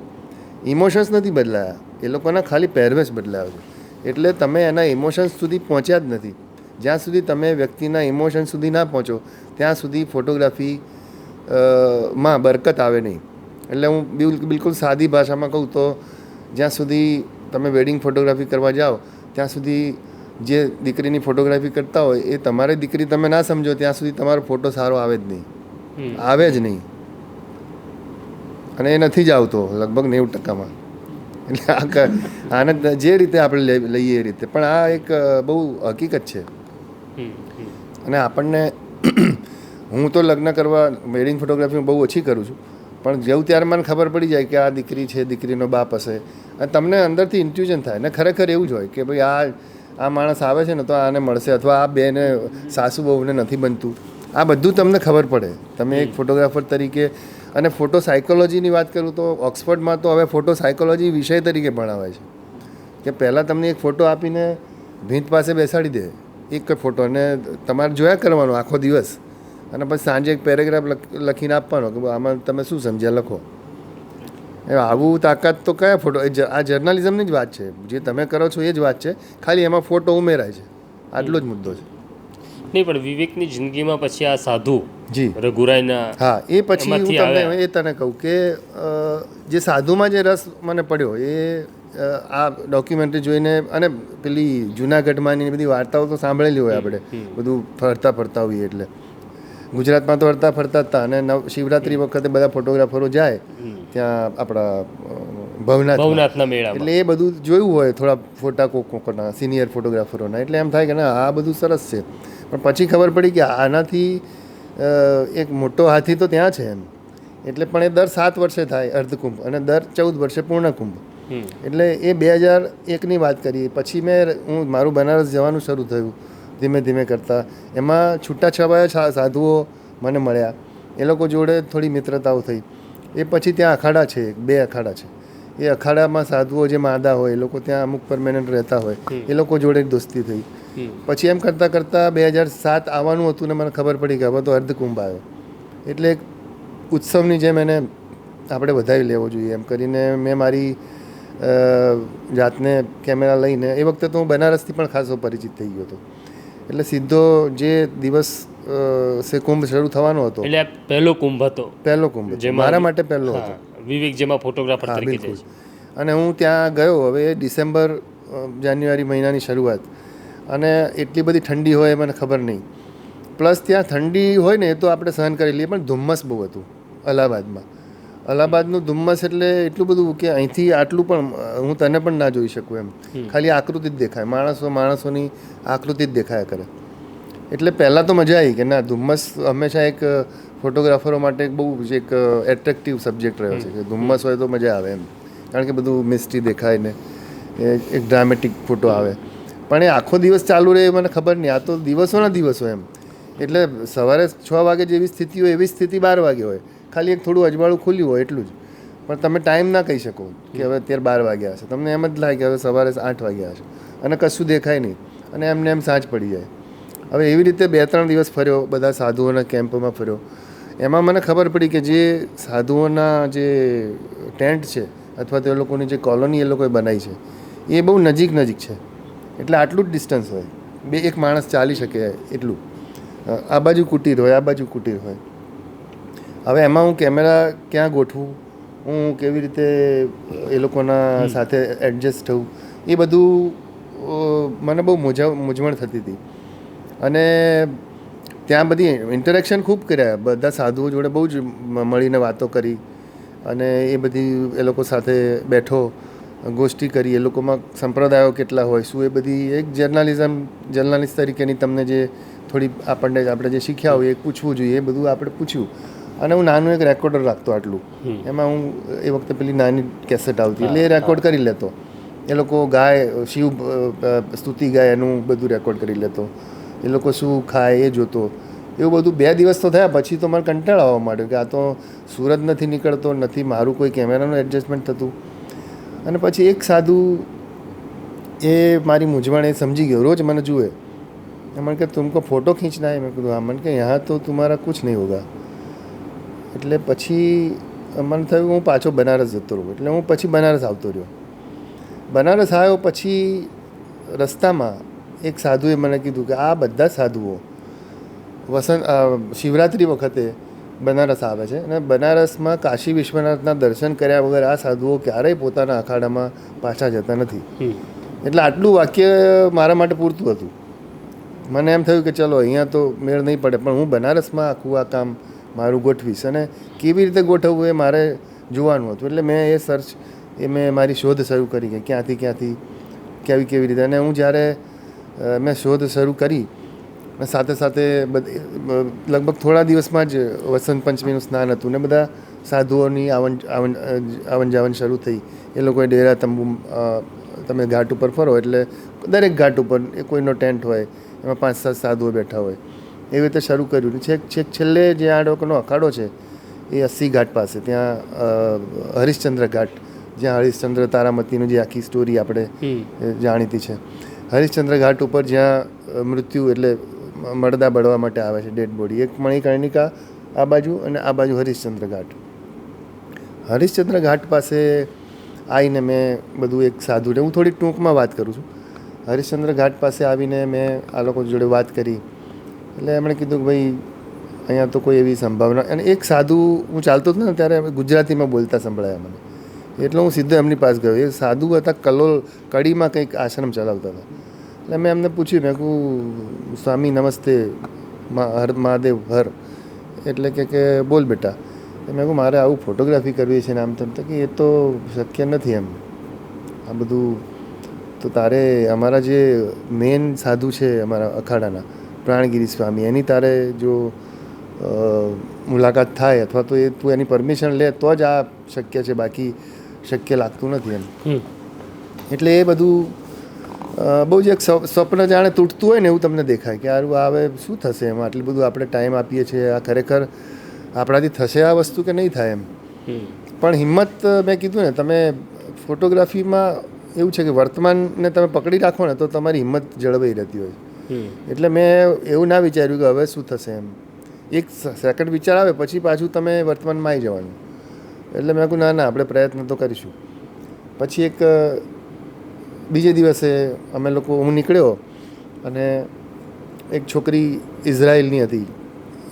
A: ઇમોશન્સ નથી બદલાયા, એ લોકોના ખાલી પહેરવેશ બદલાયો છે. એટલે તમે એના ઇમોશન્સ સુધી પહોંચ્યા જ નથી. જ્યાં સુધી તમે વ્યક્તિના ઇમોશન સુધી ના પહોંચો ત્યાં સુધી ફોટોગ્રાફી માં બરકત આવે નહીં. એટલે હું બિલકુલ સાદી ભાષામાં કહું તો જ્યાં સુધી તમે વેડિંગ ફોટોગ્રાફી કરવા જાઓ ત્યાં સુધી જે દીકરીની ફોટોગ્રાફી કરતા હોય એ તમારી દીકરી તમે ના સમજો ત્યાં સુધી તમારો ફોટો સારો આવે જ નહીં, આવે જ નહીં. અને એ નથી જ આવતો લગભગ 90%. એટલે આને જે રીતે આપણે લઈએ એ રીતે, પણ આ એક બહુ હકીકત છે. અને આપણને હું તો લગ્ન કરવા વેડિંગ ફોટોગ્રાફી બહુ ઓછી કરું છું, પણ જેવું ત્યારે મને ખબર પડી જાય કે આ દીકરી છે, દીકરીનો બાપ હશે, અને તમને અંદરથી ઇન્ટ્યુઝન થાય. ને ખરેખર એવું જ હોય કે ભાઈ આ માણસ આવે છે ને તો આને મળશે, અથવા આ બેને સાસુ બહુને નથી બનતું. આ બધું તમને ખબર પડે તમે એક ફોટોગ્રાફર તરીકે. અને ફોટો સાયકોલોજીની વાત કરું તો ઓક્સફર્ડમાં તો હવે ફોટો સાયકોલોજી વિષય તરીકે ભણાવાય છે. કે પહેલાં તમને એક ફોટો આપીને ભીંત પાસે બેસાડી દે એક ફોટો, અને તમારે જોયા કરવાનો આખો દિવસ, અને પછી સાંજે એક પેરેગ્રાફ લખીને આપવાનો કે આમાં તમે શું સમજ્યા લખો. આવું તાકાત તો કયા ફોટો, આ જર્નલિઝમની જ વાત છે. જે તમે કરો છો એ જ વાત છે, ખાલી એમાં ફોટો ઉમેરાય છે. આટલો જ મુદ્દો છે.
B: નહીં, પણ વિવેકની જિંદગીમાં પછી આ સાધુ
A: જી
B: રઘુરાયના,
A: હા, એ પછી હું તમને તને કહું કે જે સાધુમાં જે રસ મને પડ્યો એ આ ડોક્યુમેન્ટરી જોઈને, અને પેલી જૂનાગઢમાંની બધી વાર્તાઓ તો સાંભળેલી હોય આપણે, બધું ફરતા હોઈએ. એટલે ગુજરાતમાં તો ફરતા જ હતા. અને શિવરાત્રી વખતે બધા ફોટોગ્રાફરો જાય ત્યાં આપણા ભવનાથના મેળા, એટલે એ બધું જોયું હોય થોડા ફોટા કોકના સિનિયર ફોટોગ્રાફરોના. એટલે એમ થાય કે ના આ બધું સરસ છે. પણ પછી ખબર પડી કે આનાથી એક મોટો હાથી તો ત્યાં છે એમ. એટલે પણ એ દર 7 વર્ષે થાય અર્ધકુંભ, અને દર 14 વર્ષે પૂર્ણકુંભ. એટલે એ 2001ની વાત કરી. પછી હું મારું બનારસ જવાનું શરૂ થયું ધીમે ધીમે કરતાં. એમાં છૂટાછવાયા સાધુઓ મને મળ્યા, એ લોકો જોડે થોડી મિત્રતાઓ થઈ. એ પછી ત્યાં અખાડા છે, 2 અખાડા છે. એ અખાડામાં સાધુઓ જે માદા હોય એ લોકો ત્યાં અમુક પરમેનન્ટ રહેતા હોય, એ લોકો જોડે દોસ્તી થઈ. પછી એમ કરતાં કરતાં 2007 આવવાનું હતું ને મને ખબર પડી કે હવે તો અર્ધકુંભ આવ્યો. એટલે એક ઉત્સવની જેમ એને આપણે વધાવી લેવો જોઈએ એમ કરીને મેં મારી જાતને કેમેરા લઈને, એ વખતે તો હું બનારસથી પણ ખાસો પરિચિત થઈ ગયો હતો. એટલે સીધો જે દિવસ સે કુંભ શરૂ થવાનો હતો,
B: એટલે પહેલો કુંભ હતો,
A: પહેલો કુંભ મારા માટે પહેલો હતો.
B: વિવેક જેમાં ફોટોગ્રાફર તરીકે છે.
A: અને હું ત્યાં ગયો. હવે ડિસેમ્બર જાન્યુઆરી મહિનાની શરૂઆત, અને એટલી બધી ઠંડી હોય મને ખબર નહીં. પ્લસ ત્યાં ઠંડી હોય ને એ તો આપણે સહન કરી લઈએ, પણ ધુમ્મસ બહુ હતું અલ્હાબાદમાં. અલ્હાબાદનું ધુમ્મસ એટલે એટલું બધું કે અહીંથી આટલું પણ હું તને પણ ના જોઈ શકું એમ. ખાલી આકૃતિ જ દેખાય, માણસોની આકૃતિ જ દેખાયા કરે. એટલે પહેલાં તો મજા આવી કે ના, ધુમ્મસ હંમેશા એક ફોટોગ્રાફરો માટે બહુ એક એટ્રેક્ટિવ સબ્જેક્ટ રહ્યો છે કે ધુમ્મસ હોય તો મજા આવે એમ. કારણ કે બધું મિસ્ટી દેખાય ને એક ડ્રામેટિક ફોટો આવે. પણ એ આખો દિવસ ચાલુ રહે મને ખબર નહીં. આ તો દિવસોના દિવસો એમ. એટલે સવારે 6 વાગે જેવી સ્થિતિ હોય એવી સ્થિતિ 12 વાગે હોય. ખાલી એક થોડું અજવાળું ખુલ્યું હોય એટલું જ. પણ તમે ટાઈમ ના કહી શકો કે હવે અત્યારે 12 વાગ્યા હશે. તમને એમ જ લાગે કે હવે સવારે 8 વાગ્યા હશે, અને કશું દેખાય નહીં, અને એમને એમ સાંજ પડી જાય. હવે એવી રીતે 2-3 દિવસ ફર્યો, બધા સાધુઓના કેમ્પમાં ફર્યો. એમાં મને ખબર પડી કે જે સાધુઓના જે ટેન્ટ છે અથવા તો એ લોકોની જે કોલોની એ લોકોએ બનાવી છે એ બહુ નજીક છે. એટલે આટલું જ ડિસ્ટન્સ હોય, એક માણસ ચાલી શકે એટલું. આ બાજુ કુટીર હોય, આ બાજુ કુટીર હોય. હવે એમાં હું કેમેરા ક્યાં ગોઠવું, હું કેવી રીતે એ લોકોના સાથે એડજસ્ટ થવું, એ બધું મને બહુ મૂંઝવણ થતી હતી. અને ત્યાં બધી ઇન્ટરેક્શન ખૂબ કર્યા, બધા સાધુઓ જોડે બહુ જ મળીને વાતો કરી, અને એ બધી એ લોકો સાથે બેઠો, ગોષ્ઠી કરી. એ લોકોમાં સંપ્રદાયો કેટલા હોય, શું, એ બધી એક જર્નલિસ્ટ તરીકેની તમને જે થોડી આપણે જે શીખ્યા હોય એ પૂછવું જોઈએ, એ બધું આપણે પૂછ્યું. અને હું નાનું એક રેકોર્ડર રાખતો આટલું, એમાં હું એ વખતે પેલી નાની કેસેટ આવતી એટલે એ રેકોર્ડ કરી લેતો. એ લોકો ગાય શિવ સ્તુતિ ગાય એનું બધું રેકોર્ડ કરી લેતો, એ લોકો શું ખાય એ જોતો. એવું બધું 2 દિવસ તો થયા, પછી તો મને કંટાળો આવવા માંડ્યો કે આ તો સુરત નથી નીકળતો, નથી મારું કોઈ કેમેરાનું એડજસ્ટમેન્ટ થતું. અને પછી એક સાધુ એ મારી મૂંઝવણ એ સમજી ગયો, રોજ મને જુએ, મને કે તુમકો ફોટો ખીંચના है. મેં કીધું હા. મને કે यहाँ તો तुम्हारा कुछ नहीं होगा. એટલે પછી મને થયું હું પાછો બનારસ જતો રહું. એટલે હું પછી બનારસ આવતો રહ્યો. બનારસ આવ્યો પછી રસ્તામાં એક સાધુએ મને કીધું કે આ બધા સાધુઓ શિવરાત્રિ વખતે બનારસ આવે છે અને બનારસમાં કાશી વિશ્વનાથના દર્શન કર્યા વગર આ સાધુઓ ક્યારેય પોતાના અખાડામાં પાછા જતા નથી. એટલે આટલું વાક્ય મારા માટે પૂરતું હતું. મને એમ થયું કે ચલો અહીંયા તો મેળ નહીં પડે, પણ હું બનારસમાં આખું આ કામ મારું ગોઠવીશ અને કેવી રીતે ગોઠવવું એ મારે જોવાનું હતું. એટલે મેં એ સર્ચ મેં મારી શોધ શરૂ કરી કે ક્યાંથી કેવી રીતે. અને હું જ્યારે મેં શોધ શરૂ કરી અને સાથે સાથે લગભગ થોડા દિવસમાં જ વસંત પંચમીનું સ્નાન હતું ને બધા સાધુઓની આવન જાવન શરૂ થઈ. એ લોકોએ ડેરા તંબુ, તમે ઘાટ ઉપર ફરો એટલે દરેક ઘાટ ઉપર એ કોઈનો ટેન્ટ હોય, એમાં 5-7 સાધુઓ બેઠા હોય. એવી રીતે શરૂ કર્યું. છેક છેલ્લે જે આ લોકોનો અખાડો છે એ 80 ઘાટ પાસે, ત્યાં હરિશ્ચંદ્ર ઘાટ, જ્યાં હરિશ્ચંદ્ર તારામતીનું જે આખી સ્ટોરી આપણે જાણીતી છે. હરિશ્ચંદ્ર ઘાટ ઉપર જ્યાં મૃત્યુ એટલે મરદા બળવા માટે આવે છે, ડેડ બોડી, એક મણિકર્ણિકા આ બાજુ અને આ બાજુ હરિશ્ચંદ્ર ઘાટ. હરિશ્ચંદ્ર ઘાટ પાસે આવીને મેં બધું એક સાધુને, હું થોડી ટૂંકમાં વાત કરું છું, હરિશ્ચંદ્ર ઘાટ પાસે આવીને મેં આ લોકો જોડે વાત કરી. એટલે એમણે કીધું કે ભાઈ અહીંયા તો કોઈ એવી સંભાવના. અને એક સાધુ હું ચાલતો હતો ને ત્યારે ગુજરાતીમાં બોલતા સંભળાયા મને, એટલે હું સીધો એમની પાસે ગયો. એ સાધુ હતા કલોલ, કડીમાં કંઈક આશ્રમ ચલાવતા હતા. એટલે મેં એમને પૂછ્યું, મેં કહું સ્વામી નમસ્તે, મહાદેવ હર. એટલે કે બોલ બેટા. મેં કહું મારે આવું ફોટોગ્રાફી કરવી છે ને આમ તેમ. તો કે એ તો શક્ય નથી એમ, આ બધું તો તારે અમારા જે મેન સાધુ છે અમારા અખાડાના પ્રાણગીરી સ્વામી, એની તારે જો મુલાકાત થાય અથવા તો એ તું એની પરમિશન લે તો જ આ શક્ય છે, બાકી શક્ય લાગતું નથી એમ. એટલે એ બધું બહુ જ એક સ્વપ્ન જાણે તૂટતું હોય ને એવું તમને દેખાય કે યાર હવે શું થશે એમ, આટલું બધું આપણે ટાઈમ આપીએ છીએ, આ ખરેખર આપણાથી થશે આ વસ્તુ કે નહીં થાય એમ. પણ હિંમત, મેં કીધું ને, તમે ફોટોગ્રાફીમાં એવું છે કે વર્તમાનને તમે પકડી રાખો ને તો તમારી હિંમત જળવાઈ રહેતી હોય. એટલે મેં એવું ના વિચાર્યું કે હવે શું થશે એમ. એક સેકન્ડ વિચાર આવે પછી પાછું તમે વર્તમાનમાં આવી જવાનું. એટલે મેં કહ્યું ના આપણે પ્રયત્ન તો કરીશું. પછી એક બીજે દિવસે અમે લોકો, હું નીકળ્યો અને એક છોકરી ઇઝરાયલની હતી,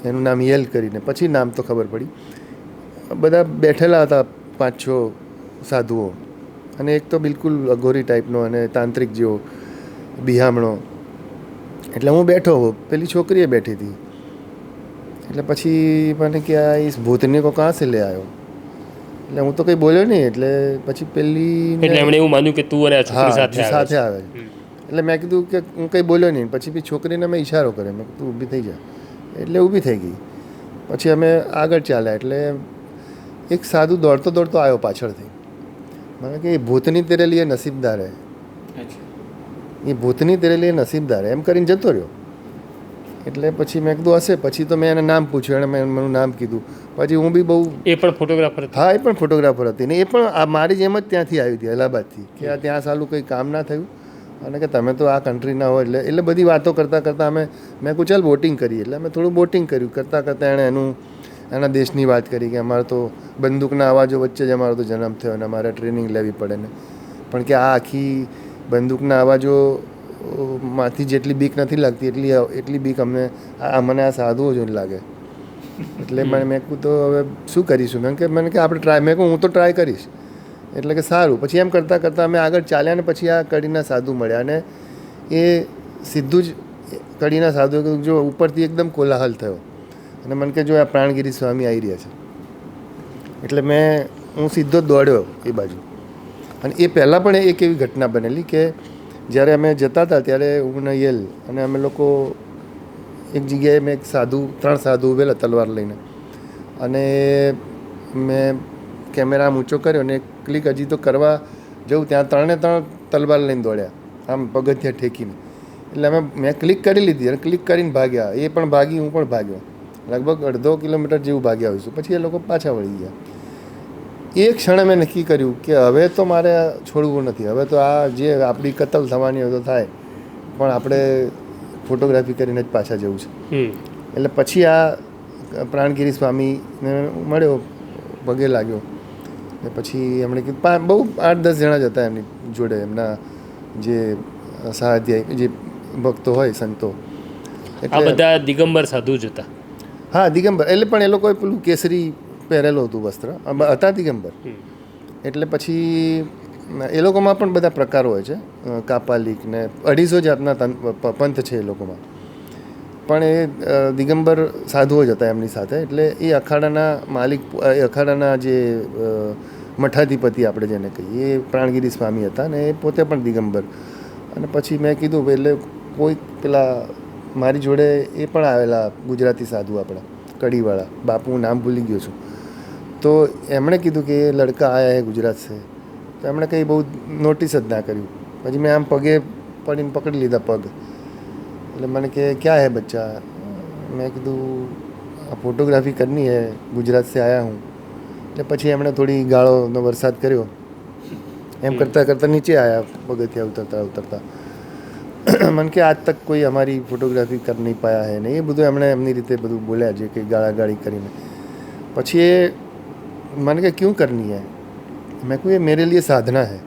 A: એનું નામ યેલ કરીને, પછી નામ તો ખબર પડી. બધા બેઠેલા હતા 5-6 સાધુઓ, અને એક તો બિલકુલ અઘોરી ટાઈપનો અને તાંત્રિક જેવો બિહામણો. એટલે હું બેઠો, પેલી છોકરીએ બેઠી હતી. એટલે પછી મને કે આ ઇસ ભૂતને કો કહાં સે લે આવ્યો. એટલે હું તો કંઈ બોલ્યો નહીં. એટલે પછી પેલી,
B: એટલે એમણે એવું માન્યું કે તું અને આ છોકરી
A: સાથે આવે. એટલે મેં કીધું કે હું કંઈ બોલ્યો નહીં. પછી છોકરીને મેં ઈશારો કર્યો, મેં તું ઊભી થઈ જા. એટલે ઊભી થઈ ગઈ. પછી અમે આગળ ચાલ્યા. એટલે એક સાધુ દોડતો આવ્યો પાછળથી. મને કે એ ભૂતની તેરે લીએ નસીબદાર હે, એ ભૂતની તેરે લીએ નસીબદાર એમ કરીને જતો રહ્યો. એટલે પછી મેં કીધું હશે. પછી તો મેં એને નામ પૂછ્યું, એણે મેં મારું નામ કીધું. પછી હું બી બહુ,
B: એ પણ ફોટોગ્રાફર હતી?
A: હા, એ પણ ફોટોગ્રાફર હતી ને એ પણ મારી જેમ જ ત્યાંથી આવી હતી, અલ્હાબાદથી, કે આ ત્યાં સાલું કંઈ કામ ના થયું અને કે તમે તો આ કન્ટ્રીના હો. એટલે બધી વાતો કરતાં મેં કહું ચાલ બોટિંગ કરીએ. એટલે અમે થોડું બોટિંગ કર્યું. કરતાં એણે એના દેશની વાત કરી કે અમારે તો બંદૂકના અવાજો વચ્ચે જ અમારો તો જન્મ થયો અને અમારે ટ્રેનિંગ લેવી પડે ને, પણ કે આ આખી બંદૂકના અવાજો માંથી જેટલી બીક નથી લાગતી એટલી બીક મને આ સાધુઓ જોઈને લાગે. એટલે મેં કહું તો હવે શું કરીશું. મને કે આપણે ટ્રાય, મેં કહું હું તો ટ્રાય કરીશ. એટલે કે સારું. પછી એમ કરતાં અમે આગળ ચાલ્યા ને પછી આ કડીના સાધુ મળ્યા અને એ સીધું જ કડીના સાધુએ કીધું જો ઉપરથી એકદમ કોલાહલ થયો અને મને કે જો આ પ્રાણગીરી સ્વામી આવી રહ્યા છે. એટલે હું સીધો જ દોડ્યો એ બાજુ. અને એ પહેલાં પણ એક એવી ઘટના બનેલી કે જ્યારે અમે જતા હતા ત્યારે હું ને યેલ અને અમે લોકો એક જગ્યાએ મેં 3 સાધુ ઉભેલા તલવાર લઈને, અને મેં કેમેરા ઊંચો કર્યો અને ક્લિક હજી તો કરવા જવું ત્યાં 3 તલવાર લઈને દોડ્યા, આમ પગથિયા ઠેકીને. એટલે મેં ક્લિક કરી લીધી અને ક્લિક કરીને ભાગ્યા. એ પણ ભાગી, હું પણ ભાગ્યો. લગભગ 1.5 કિલોમીટર જેવું ભાગ્યા હોઈશું. પછી એ લોકો પાછા વળી ગયા. એ ક્ષણે મેં નક્કી કર્યું કે હવે તો મારે છોડવું નથી. હવે તો આ જે આપણી કતલ થવાની હોય તો થાય, પણ આપણે ફોટોગ્રાફી કરીને જ પાછા જવું છે. એટલે પછી આ પ્રાણગીરી સ્વામીને મળ્યો, પગે લાગ્યો. ને પછી એમણે કીધું, બહુ 8-10 જણા જ હતા એમની જોડે, એમના જે સહાધ્યાય જે ભક્તો હોય, સંતો.
B: આ બધા દિગંબર સાધુ જ હતા.
A: હા, દિગંબર. એટલે પણ એ લોકોએ પેલું કેસરી પહેરેલું હતું વસ્ત્ર, હતા દિગંબર. એટલે પછી એ લોકોમાં પણ બધા પ્રકારો હોય છે, કાપાલિક ને 250 જાતના પંથ છે એ લોકોમાં. પણ એ દિગંબર સાધુઓ જ હતા એમની સાથે. એટલે એ અખાડાના માલિક, અખાડાના જે મઠાધિપતિ આપણે જેને કહીએ, એ પ્રાણગીરી સ્વામી હતા ને એ પોતે પણ દિગંબર. અને પછી મેં કીધું એટલે કોઈ પેલા મારી જોડે એ પણ આવેલા ગુજરાતી સાધુ આપણા કડીવાળા, બાપુ નામ ભૂલી ગયો છું. તો એમણે કીધું કે એ લડકા આયા હે ગુજરાત સે. તો એમણે કંઈ બહુ નોટિસ જ ના કર્યું. પછી મેં આમ પગે પડીને પકડી લીધા પગ. એટલે મને કે ક્યાં હે બચ્ચા? મેં કીધું આ ફોટોગ્રાફી કરની હે, ગુજરાત સે આયા હું. એટલે પછી એમણે થોડી ગાળોનો વરસાદ કર્યો. એમ કરતાં કરતાં નીચે આવ્યા, પગથિયા ઉતરતા. મને કે આજ તક કોઈ અમારી ફોટોગ્રાફી કર નહીં પાયા હે ને એ બધું એમણે એમની રીતે બધું બોલ્યા, જે કંઈ ગાળાગાળી કરીને. પછી એ मैंने कहा क्यों करनी है? मैं को ये मेरे लिए साधना है.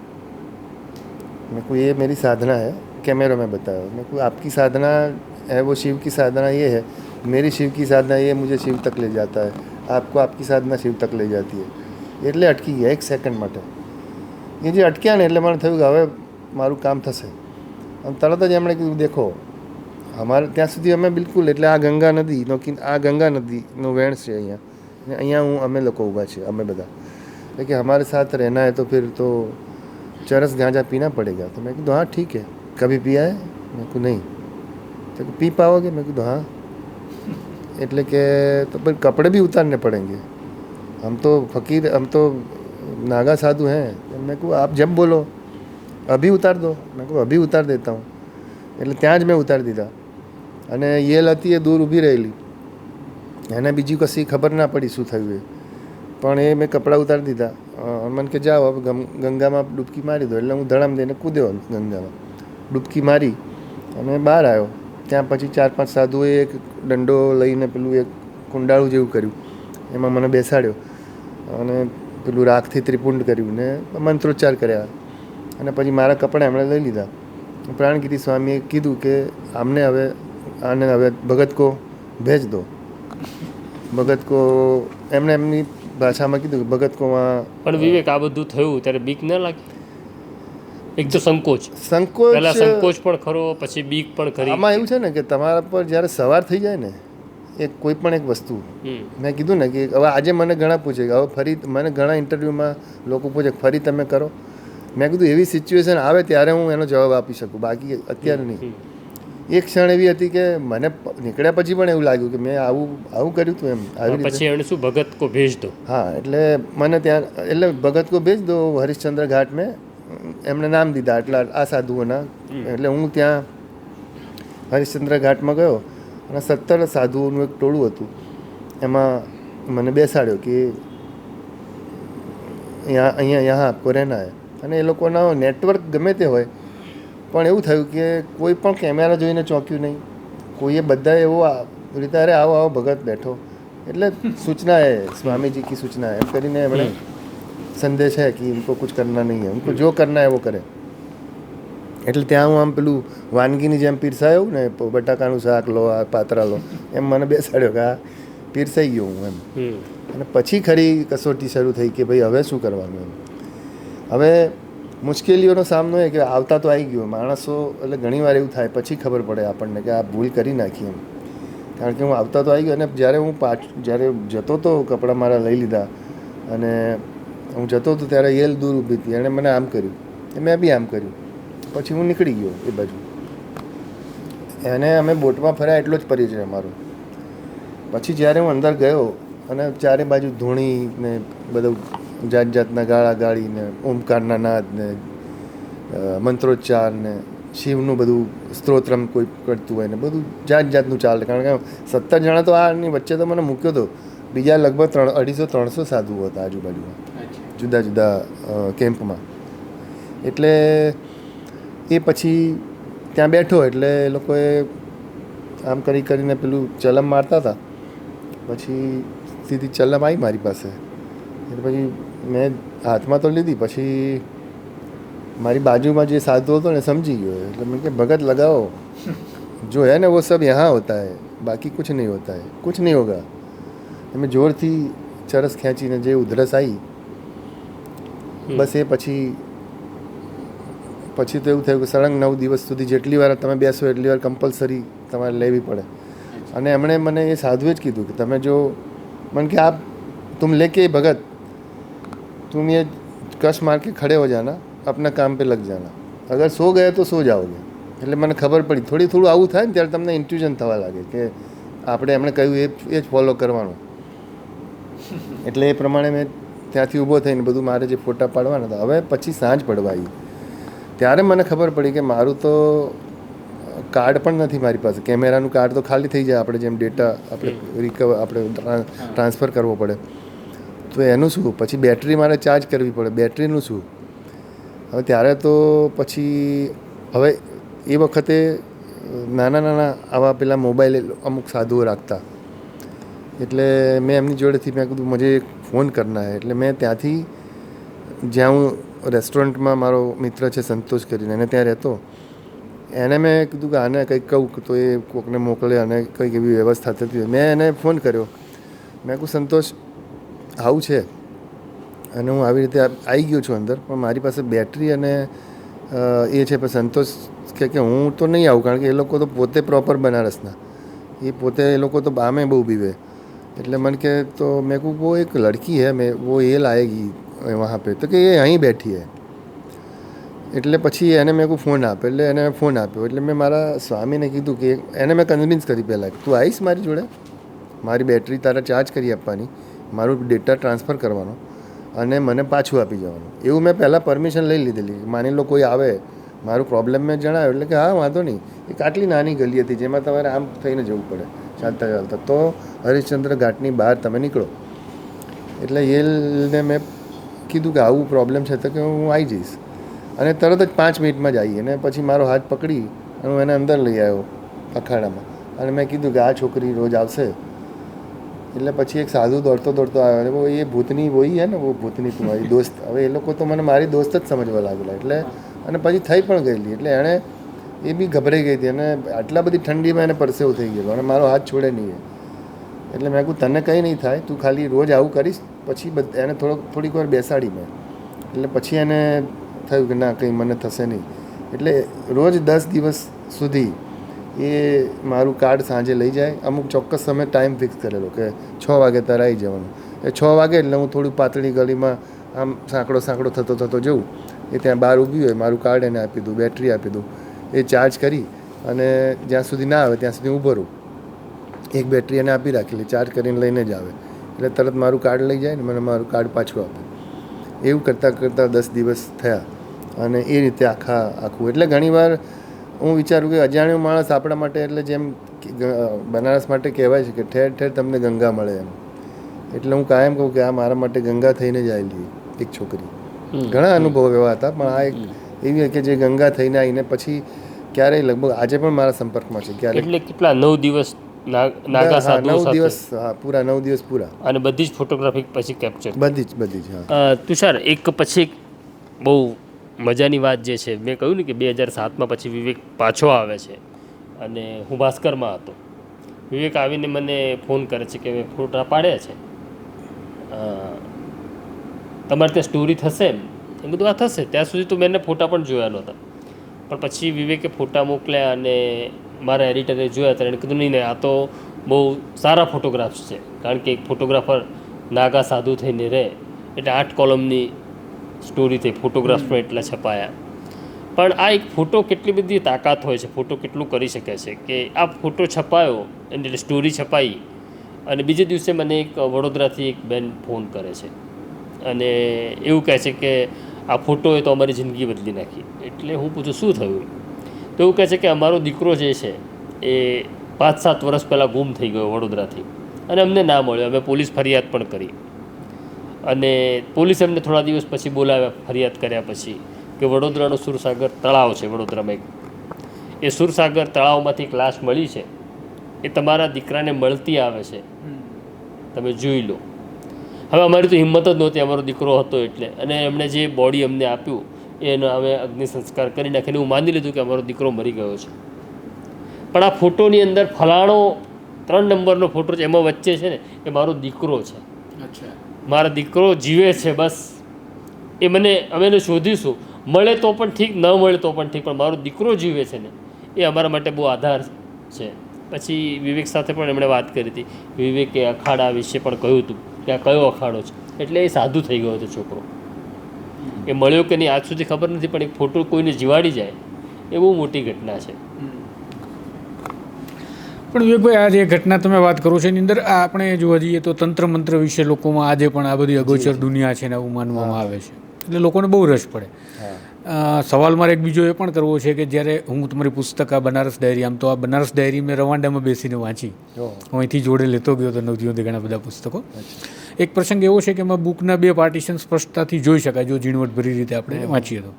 A: मैं को ये मेरी साधना है. कैमरा में बताया. मैं को आपकी साधना है वो शिव की साधना ये है, मेरी शिव की साधना ये मुझे शिव तक ले जाता है, आपको आपकी साधना शिव तक ले जाती है. એટલે અટકી ગયા 1 સેકન્ડ માટે. એ જે અટક્યા ને એટલે મને થયું કે હવે મારું કામ થશે. અને તરત જ એમણે કીધું દેખો અમારે ત્યાં સુધી અમે બિલકુલ, એટલે આ ગંગા નદીનો, આ ગંગા નદીનો વેણ છે અહીંયા, ને અહીંયા અમે લોકો ઊભા છીએ, અમે બધા. એટલે કે हमारे साथ रहना है तो फिर तो चरस गांजा पीना पड़ेगा. तो मैं कहा हाँ ठीक है. कभी पिया है? मैं को नहीं. तो पी पाओगे? मैं कहा हाँ. એટલે કે તો फिर कपड़े भी उतारने पड़ेंगे, हम तो फकीर, हम तो नागा साधु हैं. मैं को आप जब बोलो अभी उतार दो. मैं को अभी उतार देता हूँ. એટલે ત્યાં જ મેં ઉતારી દીધા. અને યેલ હતી એ દૂર ઊભી રહેલી, એને બીજી કશી ખબર ના પડી શું થયું એ, પણ એ મેં કપડાં ઉતારી દીધા. મને કે જાઓ હવે ગંગામાં ડૂબકી મારી દો. એટલે હું ધડામ દઈને કૂદ્યો ગંગામાં, ડૂબકી મારી અને બહાર આવ્યો. ત્યાં પછી 4-5 સાધુઓએ એક દંડો લઈને પેલું એક કુંડાળું જેવું કર્યું, એમાં મને બેસાડ્યો અને પેલું રાખથી ત્રિપુંડ કર્યું ને મંત્રોચ્ચાર કર્યા. અને પછી મારા કપડાં એમણે લઈ લીધા. પ્રાણગીરી સ્વામીએ કીધું કે આને હવે ભગત કો ભેજ દો. ભગત કો એમણે એમની ભાષામાં કીધું કે ભગત કોમાં.
B: પણ વિવેક, આ બધું થયું ત્યારે બીક ન લાગી? એક તો સંકોચ
A: પહેલા
B: સંકોચ પણ ખરો, પછી બીક પણ ખરી.
A: આમાં એવું છે ને કે તમારા પર જ્યારે સવાર થઈ જાય ને એક કોઈ પણ એક વસ્તુ, મેં કીધું ને કે હવે આજે મને ઘણા પૂછે કે હવે ફરી, મને ઘણા ઇન્ટરવ્યૂમાં લોકો પૂછે ફરી તમે કરો. મેં કીધું એવી સિચ્યુએશન આવે ત્યારે હું એનો જવાબ આપી શકું, બાકી અત્યારે નહીં. એક ક્ષણ એવી હતી કે મને નીકળ્યા પછી પણ એવું લાગ્યું કે મેં આવું કર્યું હતું એમ. આવી રીતે
B: પછી એણે શું, ભગત કો ભેજ દો.
A: હા, એટલે મને ત્યાં, એટલે ભગત કો ભેજ દો હરિશ્ચંદ્ર ઘાટ મેં એમને નામ દીધા એટલા આ સાધુઓના. એટલે હું ત્યાં હરિશ્ચંદ્ર ઘાટમાં ગયો અને 17 સાધુઓનું એક ટોળું હતું. એમાં મને બેસાડ્યો કે અહીંયા આપકો રહેના હે. અને એ લોકોના નેટવર્ક ગમે તે હોય, પણ એવું થયું કે કોઈ પણ કેમેરા જોઈને ચોંક્યું નહીં. કોઈએ બધા એવો રીતે અરે આવો ભગત બેઠો. એટલે સૂચના હે, સ્વામીજી કી સૂચના એમ કરીને એમણે સંદેશ है कि इनको कुछ करना नहीं है, उनको जो करना है वो करे. એટલે ત્યાં હું આમ પેલું વાનગીની જેમ પીરસાયું ને, બટાકાનું શાક લો, આ પાતરા લો, એમ મને બેસાડ્યો કે આ પીરસાઈ ગયો હું એમ. અને પછી ખરી કસોટી શરૂ થઈ કે ભાઈ હવે શું કરવાનું એમ. હવે મુશ્કેલીઓનો સામનો એ કે આવતા તો આવી ગયો માણસો, એટલે ઘણીવાર એવું થાય પછી ખબર પડે આપણને કે આ ભૂલ કરી નાખી એમ. કારણ કે હું આવતા તો આવી ગયો, અને જ્યારે જતો તો કપડાં મારા લઈ લીધા અને હું જતો હતો ત્યારે યેલ દૂર ઊભી હતી. એણે મને આમ કર્યું, મેં બી આમ કર્યું. પછી હું નીકળી ગયો એ બાજુ. એને અમે બોટમાં ફર્યા એટલો જ પરિચય અમારો. પછી જ્યારે હું અંદર ગયો અને ચારે બાજુ ધૂણી ને બધું જાત જાતના ગાળા ગાળીને ઓમકારના નાદ ને મંત્રોચ્ચાર ને શિવનું બધું સ્ત્રોત્રમ કોઈ કરતું હોય ને બધું જાત જાતનું ચાલે. કારણ કે 17 જણા તો આની વચ્ચે તો મને મૂક્યો હતો, બીજા લગભગ 250-300 સાધુઓ હતા આજુબાજુમાં જુદા જુદા કેમ્પમાં. એટલે એ પછી ત્યાં બેઠો એટલે એ લોકોએ આમ કરીને પેલું ચલમ મારતા હતા. પછી સીધી ચલમ આવી મારી પાસે, એટલે પછી મેં હાથમાં તો લીધી. પછી મારી બાજુમાં જે સાધુ હતો ને સમજી ગયો, એટલે મેં કે ભગત લગાવો, જો है ना वो सब यहाँ होता है, बाकी कुछ नहीं होता है, कुछ नहीं होगा. મેં જોરથી ચરસ ખેંચીને જે ઉધરસ આવી બસ એ પછી તો એવું થયું કે સળંગ 9 દિવસ સુધી જેટલી વાર તમે બેસો એટલી વાર કમ્પલસરી તમારે લેવી પડે. અને એમણે મને એ સાધુએ જ કીધું કે તમે જો मन के आप तुम लेके भगत तुम ये कश मार के खड़े हो जाना, अपना काम पे लग जाना, अगर सो गए तो सो जाओगे. એટલે મને ખબર પડી થોડું આવું થાય ને ત્યારે તમને ઇન્ટ્યુઝન થવા લાગે કે આપણે એમણે કહ્યું એ જ ફોલો કરવાનું. એટલે એ પ્રમાણે મેં ત્યાંથી ઊભો થઈને બધું મારે જે ફોટા પાડવાના હતા. હવે પછી સાંજ પડવા આવી ત્યારે મને ખબર પડી કે મારું તો કાર્ડ પણ નથી મારી પાસે. કેમેરાનું કાર્ડ તો ખાલી થઈ જાય, આપણે જેમ ડેટા આપણે ટ્રાન્સફર કરવો પડે તો એનું શું, પછી બેટરી મારે ચાર્જ કરવી પડે, બેટરીનું શું. હવે ત્યારે તો પછી હવે એ વખતે નાના આવા પેલા મોબાઈલ અમુક સાધુઓ રાખતા, એટલે મેં એમની જોડેથી મેં કીધું મુझे ફોન કરના હે. એટલે મેં ત્યાંથી જ્યાં હું રેસ્ટોરન્ટમાં મારો મિત્ર છે સંતોષ કરીને, એને ત્યાં રહેતો, એને મેં કીધું કે આને કંઈક કહું તો એ કોકને મોકલે અને કંઈક એવી વ્યવસ્થા થતી હોય. મેં એને ફોન કર્યો, મેં કહું સંતોષ આવું છે અને હું આવી રીતે આવી ગયો છું અંદર, પણ મારી પાસે બેટરી અને એ છે. પણ સંતોષ કે હું તો નહીં આવું, કારણ કે એ લોકો તો પોતે પ્રોપર બનારસના, એ પોતે એ લોકો તો બામે બહુ બીવે. એટલે મને કે તો મેં કહું वो एक लड़की है, मैं वो ये लाएगी वहाँ पे, तो કે એ અહીં બેઠી હે. એટલે પછી એને મેં કહું ફોન આપ, એટલે એને ફોન આપ્યો. એટલે મેં મારા સ્વામીને કીધું કે એને મેં કન્વિન્સ કરી પહેલાં કે તું આવીશ મારી જોડે, મારી બેટરી તારા ચાર્જ કરી આપવાની, મારું ડેટા ટ્રાન્સફર કરવાનો અને મને પાછું આપી જવાનું. એવું મેં પહેલાં પરમિશન લઈ લીધેલી. માની લો કોઈ આવે, મારું પ્રોબ્લેમ મેં જણાવ્યો, એટલે કે હા વાંધો નહીં, એક આટલી નાની ગલી હતી જેમાં તમારે આમ થઈને જવું પડે ચાલતા ચાલતા, તો હરિશ્ચંદ્ર ઘાટની બહાર તમે નીકળો. એટલે એને મેં કીધું કે આવું પ્રોબ્લેમ છે તો કે હું આવી જઈશ. અને તરત જ 5 મિનિટમાં જ આવી. અને પછી મારો હાથ પકડી અને હું એને અંદર લઈ આવ્યો અખાડામાં, અને મેં કીધું કે આ છોકરી રોજ આવશે. એટલે પછી એક સાધુ દોડતો આવ્યો, અને वो ये भूतनी वही है ને, वो भूतनी तुम्हारी दोस्त. હવે એ લોકો તો મને મારી દોસ્ત જ સમજવા લાગેલા. એટલે અને પછી થઈ પણ ગયેલી. એટલે એણે એ બી ગભરાઈ ગઈ હતી, અને આટલા બધી ઠંડીમાં એને પરસેવો થઈ ગયેલો અને મારો હાથ છોડે નહીં. એટલે મેં કહું તને કંઈ નહીં થાય, તું ખાલી રોજ આવું કરીશ. પછી એને થોડીક વાર બેસાડી મેં. એટલે પછી એને થયું કે ના કંઈ મને થશે નહીં. એટલે રોજ 10 દિવસ સુધી એ મારું કાર્ડ સાંજે લઈ જાય. અમુક ચોક્કસ સમય ટાઈમ ફિક્સ કરેલો કે 6 વાગે તારે આવી જવાનું. એ 6 વાગે એટલે હું થોડું પાતળી ગલીમાં આમ સાંકડો થતો જઉં. એ ત્યાં બહાર ઊભી હોય, મારું કાર્ડ એને આપી દઉં, બેટરી આપી દઉં, એ ચાર્જ કરી અને જ્યાં સુધી ના આવે ત્યાં સુધી ઊભો રહું. એક બેટરી એને આપી રાખેલી, ચાર્જ કરીને લઈને જ આવે. એટલે તરત મારું કાર્ડ લઈ જાય ને મને મારું કાર્ડ પાછું આપે. એવું કરતાં 10 દિવસ થયા. અને એ રીતે આખું. એટલે ઘણીવાર હું વિચારું કે અજાણ્યો માણસ આપણા માટે, એટલે જેમ બનારસ માટે કહેવાય છે કે ઠેર ઠેર તમને ગંગા મળે એમ. એટલે હું કાયમ કહું કે આ મારા માટે ગંગા થઈને જ આવેલી એક છોકરી. ઘણા અનુભવો એવા હતા, પણ આ એક એવી કે જે ગંગા થઈને આવીને પછી ક્યારેય લગભગ આજે પણ મારા સંપર્કમાં છે. ક્યારે
B: એટલે કેટલા 9 દિવસ નાગા સાધુ
A: 9 દિવસ, હા પૂરા 9 દિવસ પૂરા.
B: અને બધી જ ફોટોગ્રાફી પછી કેપ્ચર
A: બધી જ. હા
B: તુષાર, એક પછી એક બહુ મજાની વાત જે છે, મેં કહ્યું ને કે 2007માં પછી વિવેક પાછો આવે છે અને હું ભાસ્કરમાં હતો. વિવેક આવીને મને ફોન કરે છે કે મેં ફોટા પાડ્યા છે, તમારે ત્યાં સ્ટોરી થશે એમ. એ બધું આ થશે. ત્યાં સુધી તો મેં એને ફોટા પણ જોયા નહોતા, પણ પછી વિવેકે ફોટા મોકલ્યા અને મારા એડિટરે જોયા ત્યારે એને કીધું નહીં આ તો બહુ સારા ફોટોગ્રાફ્સ છે. કારણ કે એક ફોટોગ્રાફર નાગા સાધુ થઈને રહે એટલે 8 કોલમની સ્ટોરી થઈ, ફોટોગ્રાફ્સ પણ એટલા છપાયા. પણ આ એક ફોટો કેટલી બધી તાકાત હોય છે, ફોટો કેટલું કરી શકે છે કે આ ફોટો છપાયો એટલે સ્ટોરી છપાઈ અને બીજે દિવસે મને એક વડોદરાથી એક બેન ફોન કરે છે અને એવું કહે છે કે આ ફોટોએ તો અમારી જિંદગી બદલી નાખી. એટલે હું પૂછું શું થયું? તો એવું કહે છે કે અમારો દીકરો જે છે એ 5-7 વર્ષ પહેલાં ગુમ થઈ ગયો વડોદરાથી અને અમને ના મળ્યો. અમે પોલીસ ફરિયાદ પણ કરી અને પોલીસ એમને થોડા દિવસ પછી બોલાવ્યા ફરિયાદ કર્યા પછી કે વડોદરાનો સુરસાગર તળાવ છે વડોદરામાં એ સુરસાગર તળાવમાંથી એક લાશ મળી છે, એ તમારા દીકરાને મળતી આવે છે, તમે જોઈ લો. હવે અમારી તો હિંમત જ નહોતી, અમારો દીકરો હતો એટલે, અને એમણે જે બોડી અમને આપ્યું એનો અમે અગ્નિ સંસ્કાર કરી નાખીને હું માની લીધું કે અમારો દીકરો મરી ગયો છે. પણ આ ફોટોની અંદર ફલાણો 3 નંબરનો ફોટો છે, એમાં વચ્ચે છે ને એ મારો દીકરો છે. મારા દીકરો જીવે છે, બસ એ અમે એને શોધીશું, મળે તો પણ ઠીક, ન મળે તો પણ ઠીક, પણ મારો દીકરો જીવે છે ને એ અમારા માટે બહુ આધાર છે. પછી વિવેક સાથે પણ એમણે વાત કરી હતી. વિવેકે અખાડા વિશે પણ કહ્યું હતું કે આ કયો અખાડો છે, એટલે એ સાધુ થઈ ગયો હતો છોકરો. એ મળ્યો કે નહીં આજ સુધી ખબર નથી, પણ એક ફોટો કોઈને જીવાડી જાય એ બહુ મોટી ઘટના છે.
D: પણ વિવેકભાઈ, આ જે ઘટના તમે વાત કરો છો એની અંદર આપણે જોવા જઈએ તો તંત્ર મંત્ર વિશે લોકોમાં આજે પણ આ બધી અગોચર દુનિયા છે ને એવું માનવામાં આવે છે, એટલે લોકોને બહુ રસ પડે. સવાલ મારે એક બીજો એ પણ કરવો છે કે જ્યારે હું તમારી પુસ્તક આ બનારસ ડાયરી, આમ તો આ બનારસ ડાયરી મેં રવાંડામાં બેસીને વાંચી, હું અહીંથી જોડે લેતો ગયો હતો નવજીવનથી ઘણા બધા પુસ્તકો. એક પ્રસંગ એવો છે કે એમાં બુકના 2 પાર્ટીશન સ્પષ્ટતાથી જોઈ શકાય જો ઝીણવટભરી રીતે આપણે વાંચીએ તો.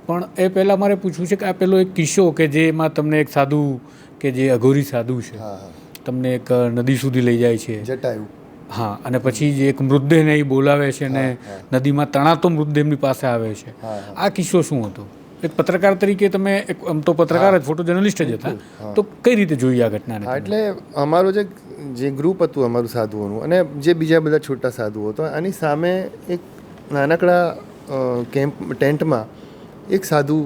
D: પણ એ પહેલાં મારે પૂછવું છે કે આ પેલો એક કિસ્સો કે જેમાં તમને એક સાધુ કે જે અઘોરી સાધુ છે તમને એક નદી સુધી લઈ જાય છે,
A: જટાયુ.
D: હા, અને પછી જે એક મૃતદેહને એ બોલાવે છે ને નદીમાં તણાતો મૃતદેહ એમની પાસે આવે છે. આ કિસ્સો શું હતો? એક પત્રકાર તરીકે તમે આમ તો પત્રકાર જ, ફોટો જર્નલિસ્ટ જ હતા, તો કઈ રીતે જોઈ આ ઘટનાને?
A: એટલે અમારું જે ગ્રુપ હતું અમારું સાધુઓનું, અને જે બીજા બધા છોટા સાધુઓ હતો, આની સામે એક નાનકડા કેમ્પ ટેન્ટમાં એક સાધુ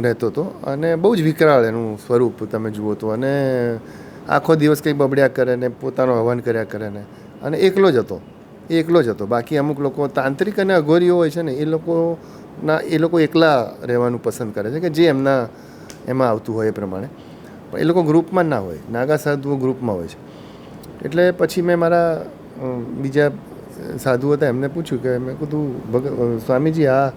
A: રહેતો હતો અને બહુ જ વિકરાળ એનું સ્વરૂપ તમે જુઓ તો, અને આખો દિવસ કંઈ બબડ્યા કરે ને પોતાનો હવન કર્યા કરે ને, અને એકલો જ હતો. બાકી અમુક લોકો તાંત્રિક અને અઘોરીઓ હોય છે ને એ લોકો એકલા રહેવાનું પસંદ કરે છે કે જે એમાં આવતું હોય એ પ્રમાણે, પણ એ લોકો ગ્રુપમાં ના હોય. નાગા સાધુઓ ગ્રુપમાં હોય છે. એટલે પછી મેં મારા બીજા સાધુ હતા એમને પૂછ્યું કે મેં કીધું સ્વામીજી આ,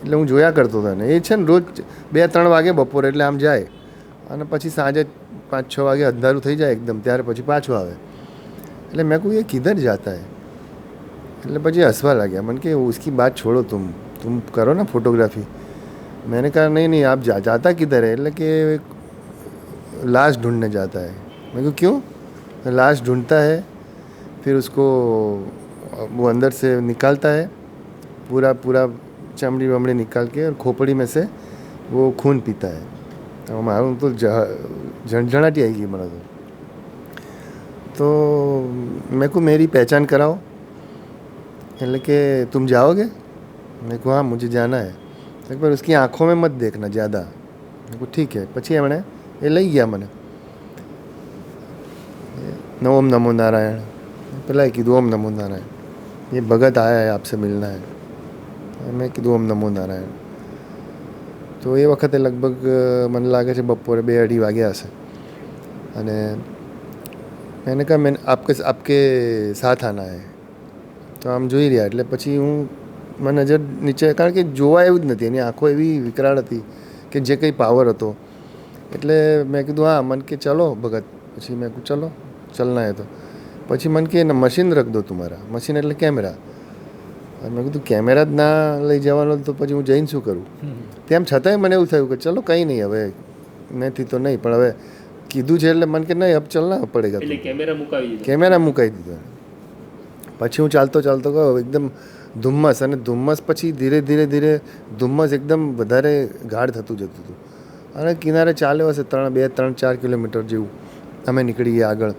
A: એટલે હું જોયા કરતો હતો ને એ છે ને રોજ 2-3 વાગે બપોરે એટલે આમ જાય અને પછી સાંજે 5-6 વાગે અંધારું થઈ જાય એકદમ, ત્યારે પછી પાછો આવે. એટલે મેં કહું એ કિધર જાતા હે? એટલે પછી હસવા લાગ્યા. મને કે ઉસકી બાત છોડો, तुम करो ना फोटोग्राफी. मैंने कहा नहीं आप जाता किधर है? એટલે કે लाश ढूंढने जाता है. मैं कहूँ क्यों? लाश ढूंढता है, फिर उसको वो अंदर से निकालता है, पूरा चमड़ी वमड़ी निकाल के और खोपड़ी में से वो खून पीता है. तो मालूम तो झंझनाटी आएगी मेरा तो मेरे को मेरी पहचान कराओ. એટલે કે तुम जाओगे? मैं को हाँ मुझे जाना है. एक बार उसकी आँखों में मत देखना ज़्यादा. मैं को ठीक है. પછી એમણે એ લઈ ગયા મને. ओम नमो नारायण. पहला કીધું ओम नमो नारायण. ये भगत आया है आपसे मिलना है. મેં કીધું ओम नमो नारायण. તો એ વખતે લગભગ મને લાગે છે બપોરે 2-2:30 વાગ્યા હશે. અને मैंने कहा मैं आपके साथ आना है. તો આમ જોઈ રહ્યા એટલે પછી મને નજર નીચે, કારણ કે જોવા એવું જ નથી, એની આંખો એવી વિકરાળ હતી કે જે કંઈ પાવર હતો. એટલે મેં કીધું હા. મન કે ચલો ભગત. પછી મેં કીધું ચલો ચલના હે તો. પછી મન કે મશીન રખ દો તુમારા. મશીન એટલે કેમેરા. મેં કીધું કેમેરા જ ના લઈ જવાનો તો પછી હું જઈને શું કરું? તેમ છતાંય મને એવું થયું કે ચલો કંઈ નહીં, હવે નથી તો નહીં, પણ હવે કીધું છે એટલે મને કે નહીં અબ ચલના પડેગા.
B: એટલે
A: કેમેરા મુકાવી દીધો. પછી હું ચાલતો ગયો એકદમ ધુમ્મસ, અને ધુમ્મસ પછી ધીરે ધીરે ધુમ્મસ એકદમ વધારે ગાઢ થતું જતું હતું. અને કિનારે ચાલ્યો હશે 2-3-4 કિલોમીટર જેવું. અમે નીકળી ગયા આગળ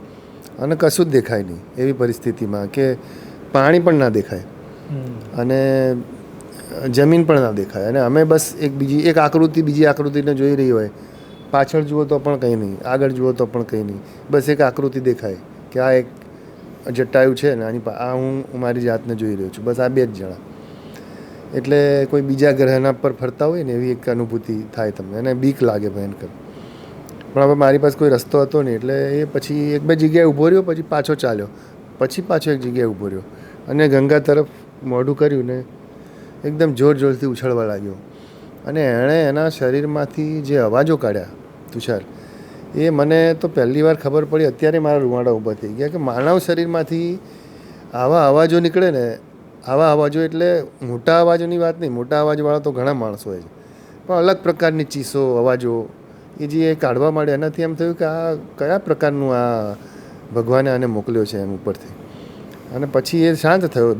A: અને કશું જ દેખાય નહીં એવી પરિસ્થિતિમાં કે પાણી પણ ના દેખાય અને જમીન પણ ના દેખાય. અને અમે બસ એક આકૃતિ બીજી આકૃતિને જોઈ રહી હોય. પાછળ જુઓ તો પણ કંઈ નહીં, આગળ જુઓ તો પણ કંઈ નહીં, બસ એક આકૃતિ દેખાય કે આ એક જટાયું છે ને આની હું મારી જાતને જોઈ રહ્યો છું. બસ આ 2 જ જણા. એટલે કોઈ બીજા ગ્રહના પર ફરતા હોય ને એવી એક અનુભૂતિ થાય તમને, અને બીક લાગે ભયંકર. પણ હવે મારી પાસે કોઈ રસ્તો હતો નહીં, એટલે એ પછી 1-2 જગ્યાએ ઊભો રહ્યો, પછી પાછો ચાલ્યો, પછી પાછો એક જગ્યાએ ઊભો રહ્યો અને ગંગા તરફ મોઢું કર્યું ને એકદમ જોર જોરથી ઉછળવા લાગ્યો અને એણે એના શરીરમાંથી જે અવાજો કાઢ્યા તુષાર, એ મને તો પહેલી વાર ખબર પડી, અત્યારે મારા રૂવાડા ઊભા થઈ ગયા કે માનવ શરીરમાંથી આવા અવાજો નીકળે ને. આવા અવાજો એટલે મોટા અવાજોની વાત નહીં, મોટા અવાજવાળા તો ઘણા માણસો હોય છે, પણ અલગ પ્રકારની ચીસો અવાજો એ જે કાઢવા માંડ્યા, એનાથી એમ થયું કે આ કયા પ્રકારનું આ ભગવાને આને મોકલ્યો છે એમ ઉપરથી. અને પછી એ શાંત થયો,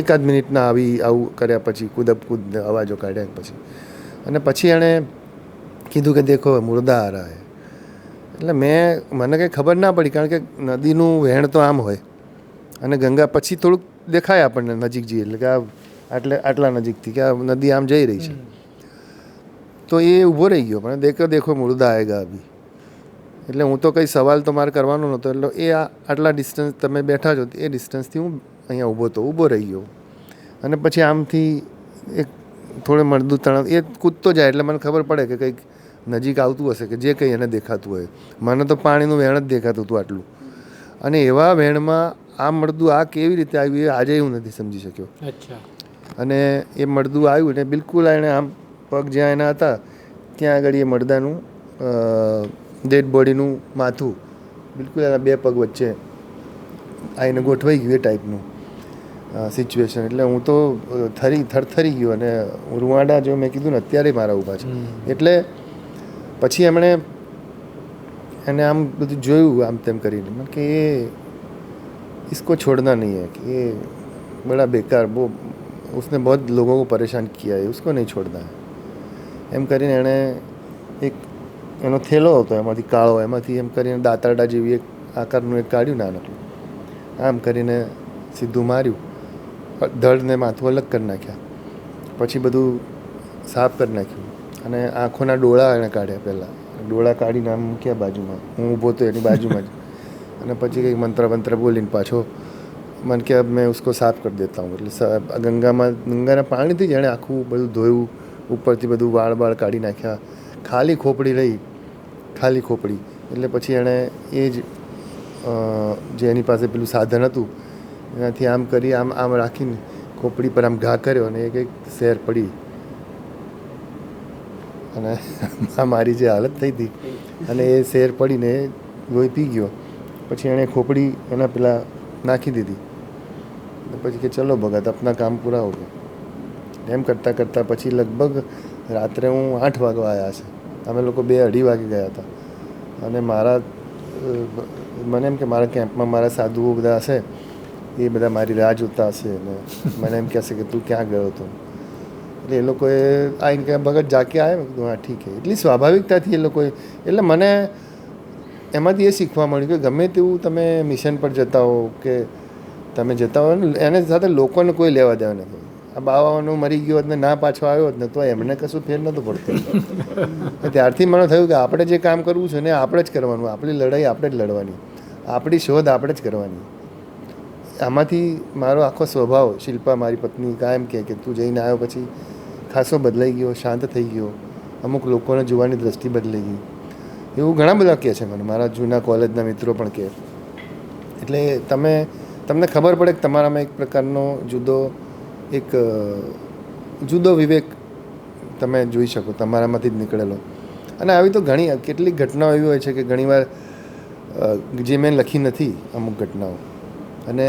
A: એકાદ મિનિટના આવું કર્યા પછી કૂદ અવાજો કાઢ્યા પછી. અને પછી એણે કીધું કે દેખો મુર્દા આ રહા હે. એટલે મને કંઈ ખબર ના પડી, કારણ કે નદીનું વહેણ તો આમ હોય અને ગંગા પછી થોડુંક દેખાય આપણને નજીક જઈએ, એટલે કે આટલા નજીકથી કે આ નદી આમ જઈ રહી છે. તો એ ઊભો રહી ગયો, પણ દેખો મુર્દા આએગા અભી. એટલે હું તો કંઈ સવાલ તો મારે કરવાનો નહોતો, એટલે એ આટલા ડિસ્ટન્સ તમે બેઠા છો એ ડિસ્ટન્સથી હું અહીંયા ઊભો રહી ગયો. અને પછી આમથી એક થોડે મળદું તણાવ એ કૂદતો જાય, એટલે મને ખબર પડે કે કંઈક નજીક આવતું હશે, કે જે કંઈ એને દેખાતું હોય. મને તો પાણીનું વહેણ જ દેખાતું હતું આટલું, અને એવા વહેણમાં આ મળદું આ કેવી રીતે આવ્યું એ આજે હું નથી સમજી શક્યો. અને એ મળદું આવ્યું ને બિલકુલ એણે આમ પગ જ્યાં એના હતા ત્યાં આગળ એ મળદાનું ડેડ બોડીનું માથું બિલકુલ એના બે પગ વચ્ચે આવીને ગોઠવાઈ ગયું, એ ટાઈપનું સિચ્યુએશન. એટલે હું તો થરથરી ગયો, અને રૂવાડા જો મેં કીધું ને અત્યારે મારા ઊભા છે. એટલે પછી એમણે એને આમ બધું જોયું આમ તેમ કરીને કે એ इसको छोड़ना नहीं है, कि ये बड़ा बेकार, वो उसने बहुत लोगों को परेशान किया है, उसको नहीं छोड़ना है. એમ કરીને એણે એક એનો થેલો હતો એમાંથી કાળો, એમાંથી એમ કરીને દાંતરડા જેવી એક આકારનું એક કાઢ્યું નાનકડું, આમ કરીને સીધું માર્યું, ધડને માથું અલગ કરી નાખ્યા. પછી બધું સાફ કરી નાખ્યું અને આંખોના ડોળા એણે કાઢ્યા. પહેલાં ડોળા કાઢીને આમ મૂક્યા બાજુમાં, હું ઊભો તો એની બાજુમાં જ. અને પછી કંઈક મંત્ર બોલીને પાછો મને કે મેં ઉસકો સાફ કરી દેતા હું. એટલે ગંગાના પાણીથી જ એણે આખું બધું ધોયું, ઉપરથી બધું વાળ કાઢી નાખ્યા, ખાલી ખોપડી રહી, ખાલી ખોપડી. એટલે પછી એણે એ જ જે એની પાસે પેલું સાધન હતું એનાથી આમ કરી આમ રાખીને ખોપડી પર આમ ઘા કર્યો, અને એ કંઈક શેર પડી, અને મારી જે હાલત થઈ હતી, અને એ શેર પડીને લોહી પી ગયો. પછી એણે ખોપડી એના પેલા નાખી દીધી. પછી કે ચલો ભગત આપના કામ પૂરા હો ગયા. એમ કરતાં કરતાં પછી લગભગ રાત્રે હું 8 વાગવા આવ્યા છે. અમે લોકો 2-2:30 વાગે ગયા હતા. અને મને એમ કે મારા કેમ્પમાં મારા સાધુઓ બધા હશે, એ બધા મારી રાહ જોતા હશે, અને મને એમ કહેશે કે તું ક્યાં ગયો હતો. એટલે એ લોકોએ આવીને કે ભગત જાકે આવ્યા. મેં કીધું હા ઠીક છે. એટલી સ્વાભાવિકતાથી એ લોકોએ, એટલે મને એમાંથી એ શીખવા મળ્યું કે ગમે તેવું તમે મિશન પર જતા હો કે તમે જતા હો ને, એને સાથે લોકોને કોઈ લેવા દેવા નથી. આ બાવાનો મરી ગયો હોત ને ના પાછો આવ્યો હોત ને તો એમને કશું ફેર નહોતું પડતું. ત્યારથી મને થયું કે આપણે જે કામ કરવું છે ને આપણે જ કરવાનું, આપણી લડાઈ આપણે જ લડવાની, આપણી શોધ આપણે જ કરવાની. આમાંથી મારો આખો સ્વભાવ, શિલ્પા મારી પત્ની કાયમ કહે કે તું જઈને આવ્યો પછી ખાસો બદલાઈ ગયો, શાંત થઈ ગયો, અમુક લોકોને જોવાની દ્રષ્ટિ બદલાઈ ગઈ. એવું ઘણા બધા કહે છે મને, મારા જૂના કોલેજના મિત્રો પણ કહે. એટલે તમને ખબર પડે કે તમારામાં એક પ્રકારનો જુદો વિવેક તમે જોઈ શકો, તમારામાંથી જ નીકળેલો. અને આવી તો કેટલીક ઘટનાઓ એવી હોય છે કે ઘણીવાર જે મેં લખી નથી અમુક ઘટનાઓ, અને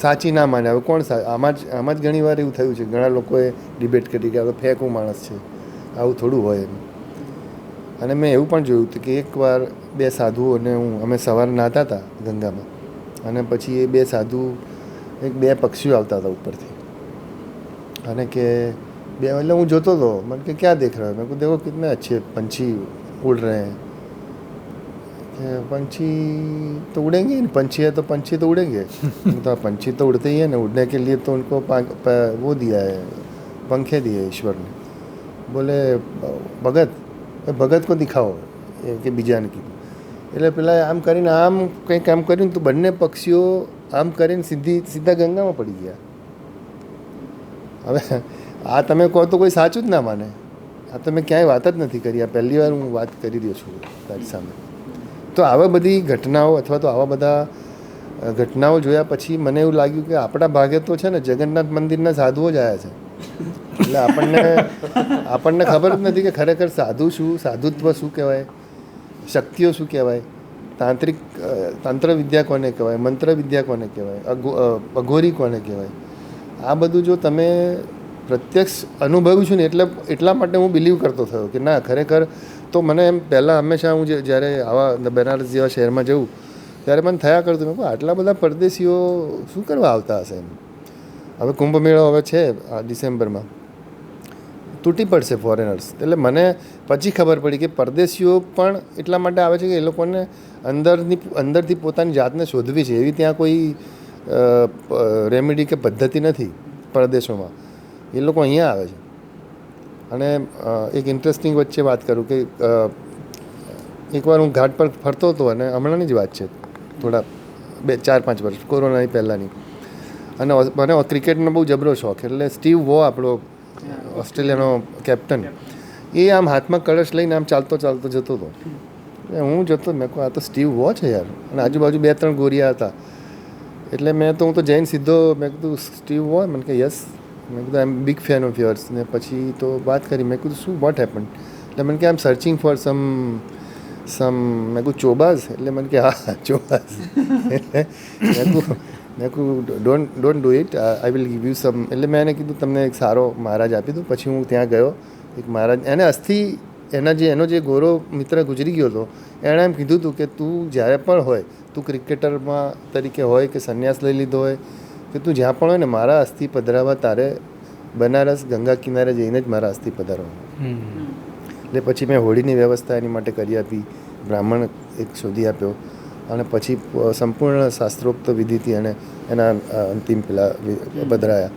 A: સાચી ના માને. હવે કોણ આમાં જ ઘણીવાર એવું થયું છે, ઘણા લોકોએ ડિબેટ કરી કે હવે ફેંકું માણસ છે, આવું થોડું હોય એમ. અને મેં એવું પણ જોયું હતું કે એકવાર 2 સાધુઓને અમે સવારે નહાતા હતા ગંગામાં, અને પછી એ 2 સાધુ 2 પક્ષીઓ આવતા હતા ઉપરથી, અને કે એટલે હું જોતો હતો. મને કે ક્યાં દેખ રહા? મેં કહું દેખો કિતને અચ્છે પંછી ઉડ રહે हैं. पंछी तो उड़ेंगे ही, पंछी है तो पंछी तो उड़ेंगे. तो पंछी तो उड़ते ही है ना, उड़ने के लिए तो उनको वो दिया है, पंखे दिए ईश्वर ने. बोले भगत को दिखाओ કે બીજાને કીધું. એટલે પેલા આમ કરીને આમ કંઈક કામ કર્યું તો બંને પક્ષીઓ આમ કરીને સીધા ગંગામાં પડી ગયા. હવે આ તમે કહો તો કોઈ સાચું જ ના માને. આ તમે ક્યાંય વાત જ નથી કરી, આ પહેલી વાર હું વાત કરી રહ્યો છું તારી સામે. તો આવા બધી ઘટનાઓ અથવા તો આવા બધા ઘટનાઓ જોયા પછી મને એવું લાગ્યું કે આપણા ભાગે તો છે ને જગન્નાથ મંદિરના સાધુઓ જ આવ્યા છે. એટલે આપણને ખબર જ નથી કે ખરેખર સાધુ શું, સાધુત્વ શું કહેવાય, શક્તિઓ શું કહેવાય, તંત્ર વિદ્યા કોને કહેવાય, મંત્ર વિદ્યા કોને કહેવાય, અઘોરી કોને કહેવાય. આ બધું જો તમે પ્રત્યક્ષ અનુભવ્યું છું ને એટલા માટે હું બિલીવ કરતો થયો કે ના ખરેખર. તો મને એમ પહેલાં હંમેશા હું જ્યારે આવા બનારસ જેવા શહેરમાં જઉં ત્યારે મને થયા કરતું મેં આટલા બધા પરદેશીઓ શું કરવા આવતા હશે એમ. હવે કુંભ મેળો હવે છે ડિસેમ્બરમાં, તૂટી પડશે ફોરેનર્સ. એટલે મને પછી ખબર પડી કે પરદેશીઓ પણ એટલા માટે આવે છે કે એ લોકોને અંદરથી પોતાની જાતને શોધવી છે. એવી ત્યાં કોઈ રેમેડી કે પદ્ધતિ નથી પરદેશોમાં, એ લોકો અહીંયા આવે છે. અને એક ઇન્ટરેસ્ટિંગ વચ્ચે વાત કરું કે એકવાર હું ઘાટ પર ફરતો હતો અને હમણાંની જ વાત છે, થોડા 4-5 વર્ષ કોરોનાની પહેલાંની. અને મને ક્રિકેટનો બહુ જબરો શોખ. એટલે સ્ટીવ વો આપણો ઓસ્ટ્રેલિયાનો કેપ્ટન, એ આમ હાથમાં કળશ લઈને આમ ચાલતો જતો હતો. હું જતો મેં કહું આ તો સ્ટીવ વો છે યાર. અને આજુબાજુ 2-3 ગોરિયા હતા. એટલે હું તો જઈને સીધો મેં કીધું સ્ટીવ વો? મને કે યસ. મેં કીધું I am big fan of yours. ને પછી તો વાત કરી. મેં કીધું શું વોટ હેપન? એટલે મને કે આઈ એમ સર્ચિંગ ફોર સમ મેં કહું ચોબાઝ? એટલે મને કે હા ચોબાઝ. મેં કહું don't do it, I will give you some. એટલે મેં એને કીધું તમને એક સારો મહારાજ આપી દઉં. પછી હું ત્યાં ગયો. એક મહારાજ એને એનો જે ગોરો મિત્ર ગુજરી ગયો હતો, એણે એમ કીધું હતું કે તું જ્યારે પણ હોય, તું ક્રિકેટરમાં તરીકે હોય કે સંન્યાસ લઈ લીધો હોય કે તું જ્યાં પણ હોય ને, મારા અસ્થિ પધરાવા તારે બનારસ ગંગા કિનારે જઈને જ મારા અસ્થિ પધરાવવા. એટલે પછી મેં હોળીની વ્યવસ્થા એની માટે કરી આપી, બ્રાહ્મણ એક શોધી આપ્યો અને પછી સંપૂર્ણ શાસ્ત્રોક્ત વિધિથી અને એના અંતિમ પેલા પધરાયા.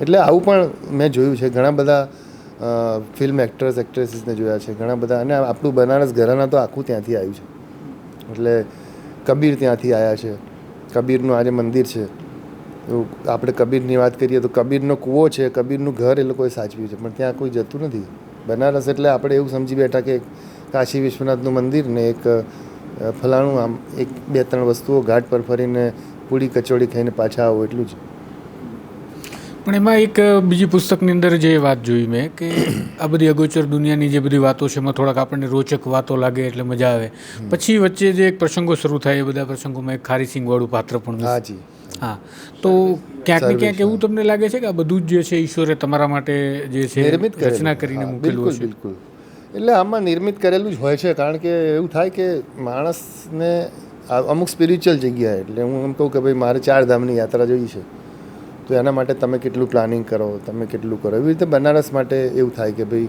A: એટલે આવું પણ મેં જોયું છે. ઘણા બધા ફિલ્મ એક્ટ્રેસીસને જોયા છે, ઘણા બધા. અને આપણું બનારસ ઘરાના તો આખું ત્યાંથી આવ્યું છે. એટલે કબીર ત્યાંથી આવ્યા છે. કબીરનું આજે મંદિર છે. આપણે કબીરની વાત કરીએ તો કબીરનો કૂવો છે, કબીરનું ઘર એ લોકોએ સાચવ્યું છે, પણ ત્યાં કોઈ જતું નથી. બનારસ એટલે આપણે એવું સમજી બેઠા કે કાશી વિશ્વનાથનું મંદિર ને એક ફલાણું આમ 1-2-3 વસ્તુઓ ઘાટ પર ફરીને પૂરી કચોડી ખાઈને પાછા આવો એટલું જ.
D: પણ એમાં એક બીજી પુસ્તકની અંદર જે વાત જોઈ મેં કે આ બધી અગોચર દુનિયાની જે બધી વાતો છે એમાં થોડાક આપણને રોચક વાતો લાગે એટલે મજા આવે. પછી વચ્ચે જે એક પ્રસંગો શરૂ થાય એ બધા પ્રસંગોમાં એક ખારીસિંગવાળું પાત્ર પણ.
A: હાજી
D: હા. તો ક્યાંક ને ક્યાંક એવું તમને લાગે છે કે આ બધું જ જે છે ઈશ્વરે તમારા માટે જે છે રચના કરીને મૂકેલું છે?
A: બિલકુલ. એટલે આમાં નિર્મિત કરેલું જ હોય છે. કારણ કે એવું થાય કે માણસને અમુક સ્પિરિચ્યુઅલ જગ્યાએ, એટલે હું એમ કહું કે ભાઈ મારે 4 ધામની યાત્રા જોઈ છે, તો એના માટે તમે કેટલું પ્લાનિંગ કરો, તમે કેટલું કરો. એવી રીતે બનારસ માટે એવું થાય કે ભાઈ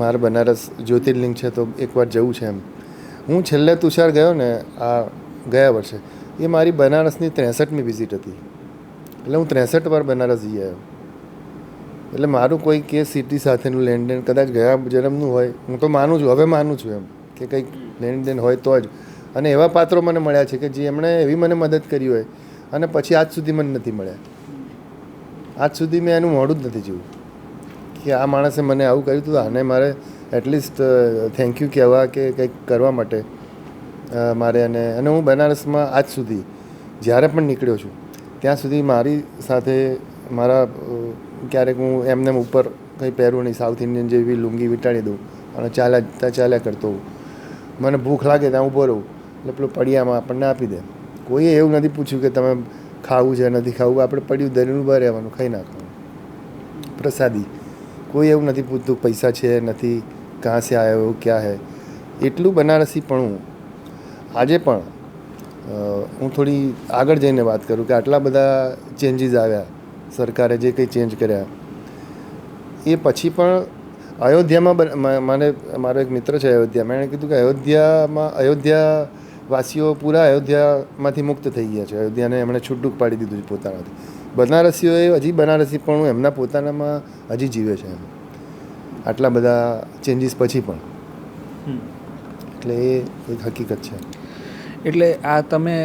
A: મારે બનારસ જ્યોતિર્લિંગ છે તો એકવાર જવું છે એમ. હું છેલ્લે તુષાર ગયો ને આ ગયા વર્ષે, એ મારી બનારસની 63મી વિઝિટ હતી. એટલે હું 63 વાર બનારસ જઈ આવ્યો. એટલે મારું કોઈ કે સિટી સાથેનું લેનદેન કદાચ ગયા જન્મનું હોય, હું તો માનું છું, હવે માનું છું એમ કે કંઈક લેનદેન હોય તો જ. અને એવા પાત્રો મને મળ્યા છે કે જે એમણે એવી મને મદદ કરી હોય અને પછી આજ સુધી મને નથી મળ્યા. આજ સુધી મેં એનું મોઢું જ નથી જોયું કે આ માણસે મને આવું કર્યું હતું, આને મારે એટલીસ્ટ થેન્ક યુ કહેવા કે કંઈક કરવા માટે મારે. અને હું બનારસમાં આજ સુધી જ્યારે પણ નીકળ્યો છું ત્યાં સુધી મારી સાથે મારા ક્યારેક હું એમને ઉપર કંઈ પહેરું નહીં, સાઉથ ઇન્ડિયન જેવી લુંગી વીંટાળી દઉં અને ચાલ્યા કરતો હોઉં. મને ભૂખ લાગે ત્યાં ઊભો રહું એટલે પેલું પડિયામાં આપણને આપી દે. કોઈએ એવું નથી પૂછ્યું કે તમે ખાવું છે નથી ખાવું, આપણે પડ્યું ધરીને ઊભા રહેવાનું, ખાઈ નાખવાનું પ્રસાદી. કોઈ એવું નથી પૂછતું પૈસા છે નથી, કાં સે આવ્યો ક્યાં હે. એટલું બનારસી પણ હું આજે પણ હું થોડી આગળ જઈને વાત કરું કે આટલા બધા ચેન્જીસ આવ્યા, સરકારે જે કંઈ ચેન્જ કર્યા એ પછી પણ અયોધ્યામાં મારો એક મિત્ર છે અયોધ્યામાં, એણે કીધું કે અયોધ્યા વાસીઓ પૂરા અયોધ્યામાંથી મુક્ત થઈ ગયા છે. અયોધ્યાને એમણે છૂટું પાડી દીધું છે પોતાનાથી. બનારસીઓએ હજી બનારસી પણ એમના પોતાનામાં હજી જીવે છે એમ, આટલા બધા ચેન્જીસ પછી પણ. એટલે એ એક હકીકત છે.
E: એટલે આ તમે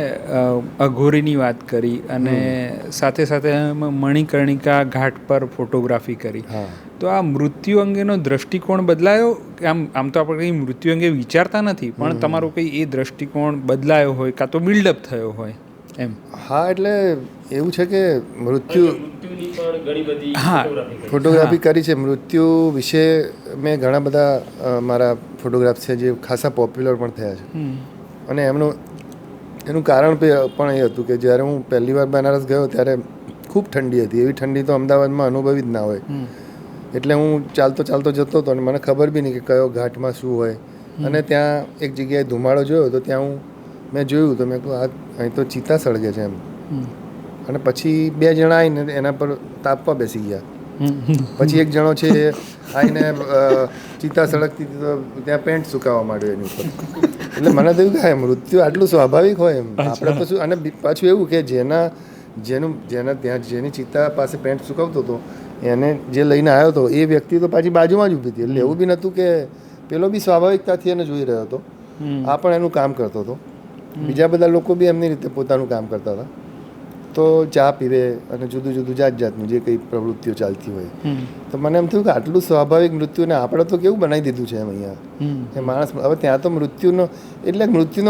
E: અઘોરીની વાત કરી અને સાથે સાથે મણિકર્ણિકા ઘાટ પર ફોટોગ્રાફી કરી, તો આ મૃત્યુ અંગેનો દ્રષ્ટિકોણ બદલાયો? આમ તો આપણે કંઈ મૃત્યુ અંગે વિચારતા નથી, પણ તમારો કંઈ એ દ્રષ્ટિકોણ બદલાયો હોય કાં તો બિલ્ડઅપ થયો હોય? એમ.
A: હા, એટલે એવું છે કે મૃત્યુ
B: મૃત્યુની પણ ઘણી બધી
E: હા.
A: ફોટોગ્રાફી કરી છે. મૃત્યુ વિશે મેં ઘણા બધા મારા ફોટોગ્રાફ્સ છે જે ખાસા પોપ્યુલર પણ થયા છે. અને એનું કારણ પણ એ હતું કે જ્યારે હું પહેલી વાર બનારસ ગયો ત્યારે ખૂબ ઠંડી હતી. એવી ઠંડી તો અમદાવાદમાં અનુભવી જ ના હોય. એટલે હું ચાલતો જતો હતો અને મને ખબર બી નહીં કે કયો ઘાટમાં શું હોય. અને ત્યાં એક જગ્યાએ ધુમાડો જોયો તો ત્યાં મેં જોયું તો મેં કહું અહીં તો ચિતા સળગે છે એમ. અને પછી 2 જણા આવીને એના પર તાપવા બેસી ગયા. પછી એક જણો છે આવીને ચિતા સળગતી હતી તો ત્યાં પેન્ટ સુકાવવા માંડ્યો એની ઉપર. એટલે મને થયું કે મૃત્યુ આટલું સ્વાભાવિક હોય એમ. આપણે તો શું, અને પાછું એવું કે જેની ચિતા પાસે પેન્ટ સુકાવતો હતો એને જે લઈને આવ્યો હતો એ વ્યક્તિ તો પાછી બાજુમાં જ ઊભી હતી. એટલે એવું બી નહોતું કે પેલો બી સ્વાભાવિકતાથી એને જોઈ રહ્યો હતો. આ પણ એનું કામ કરતો હતો. બીજા બધા લોકો બી એમની રીતે પોતાનું કામ કરતા હતા. તો ચા પીવે અને જુદું જાતનું જે કંઈ પ્રવૃત્તિઓ ચાલતી હોય. તો મને એમ થયું કે આટલું સ્વાભાવિક મૃત્યુને આપણે તો કેવું બનાવી દીધું છે એમ અહીંયા. એ માણસ હવે ત્યાં તો મૃત્યુનો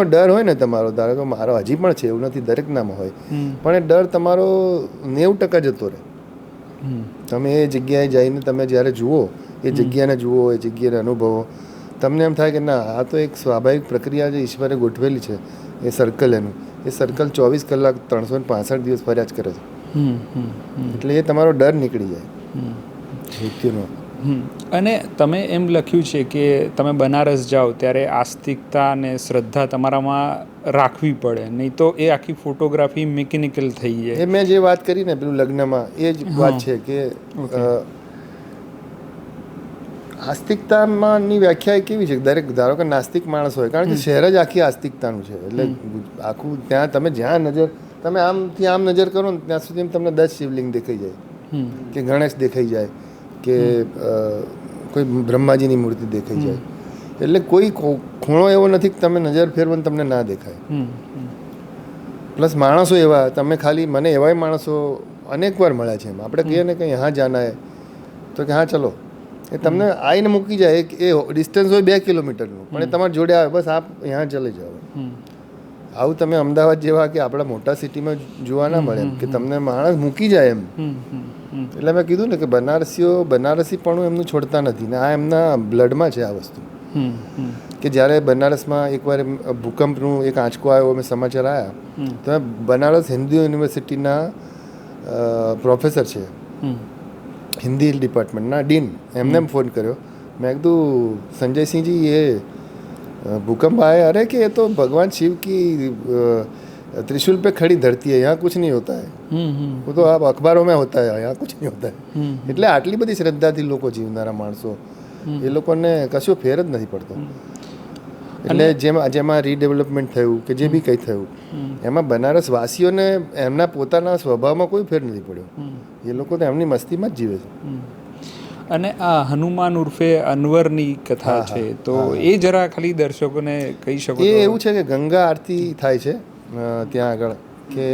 A: ડર હોય ને તમારો, ધારો કે મારો હજી પણ છે, એવું નથી દરેક નામાં હોય, પણ એ ડર તમારો 90% જતો રહે. તમે એ જગ્યાએ જઈને તમે જ્યારે જુઓ, એ જગ્યાને અનુભવો, તમને એમ થાય કે ના, આ તો એક સ્વાભાવિક પ્રક્રિયા જે ઈશ્વરે ગોઠવેલી છે. એ સર્કલ એ સર્કલ 24 કલાક 365 દિવસ ફર્યા જ કરે છે. એટલે એ તમારો ડર નીકળી જાય મૃત્યુનો.
E: અને તમે એમ લખ્યું છે કે તમે બનારસ જાઓ ત્યારે આસ્તિકતા અને શ્રદ્ધા તમારામાં રાખવી પડે, નહીં તો એ આખી ફોટોગ્રાફી મિકેનિકલ થઈ જાય.
A: એ મેં જે વાત કરી ને પેલું લગ્નમાં, એ જ વાત છે કે આસ્તિકતામાંની વ્યાખ્યા કેવી છે? દરેક, ધારો કે નાસ્તિક માણસ હોય, કારણ કે શહેર જ આખી આસ્તિકતાનું છે. એટલે આખું ત્યાં તમે જ્યાં તમે આમથી આમ નજર કરો ને ત્યાં સુધી તમને 10 શિવલિંગ દેખાઈ જાય, કે ગણેશ દેખાઈ જાય, કે કોઈ બ્રહ્માજીની મૂર્તિ દેખાઈ જાય. એટલે કોઈ ખૂણો એવો નથી કે તમે નજર ફેરવો ને તમને ના દેખાય. પ્લસ માણસો એવા, તમે ખાલી, મને એવાય માણસો અનેક વાર મળ્યા છે. એમ આપણે કહીએ ને કે यहाँ जाना है તો કે હા ચલો, એ તમને આવીને મૂકી જાય. એ ડિસ્ટન્સ હોય 2 કિલોમીટરનું, પણ એ તમારી જોડે આવે, બસ આપ यहाँ ચલે જાઓ. આવું તમે અમદાવાદ જેવા કે આપણા મોટા સિટીમાં જોવા ના મળે એમ, કે તમને માણસ મૂકી જાય એમ. એટલે મેં કીધું ને કે બનારસીપણું એમનું છોડતા નથી ને આ એમના બ્લડમાં છે આ વસ્તુ. કે જ્યારે બનારસમાં એકવાર ભૂકંપનું એક આંચકો આવ્યો, મેં સમાચાર આવ્યા, તો મેં બનારસ હિન્દુ યુનિવર્સિટીના પ્રોફેસર છે, हिंदी डिपार्टमेंट ना डीन, एमने फ़ोन करो. मैं कहा संजय सिंह जी ये भूकंप आया, अरे कि ये तो भगवान शिव की त्रिशूल पे खड़ी धरती है, यहाँ कुछ नहीं होता है, वो तो आप अखबारों में होता है, यहाँ कुछ नहीं होता है. એટલે આટલી બધી શ્રદ્ધાથી લોકો જીવનારા માણસો, એ લોકોને કશો ફેર જ નથી પડતો. એટલે જેમાં રીડેવલપમેન્ટ થયું કે જે બી કંઈ થયું, એમાં બનારસ વાસીઓને એમના પોતાના સ્વભાવમાં કોઈ ફેર નથી પડ્યો. એ લોકો તો એમની મસ્તીમાં જ જીવે છે.
E: અને આ હનુમાન ઉર્ફે અનવરની કથા છે, તો એ જરા ખાલી દર્શકોને કહી શકો?
A: એ એવું છે કે ગંગા આરતી થાય છે ત્યાં આગળ, કે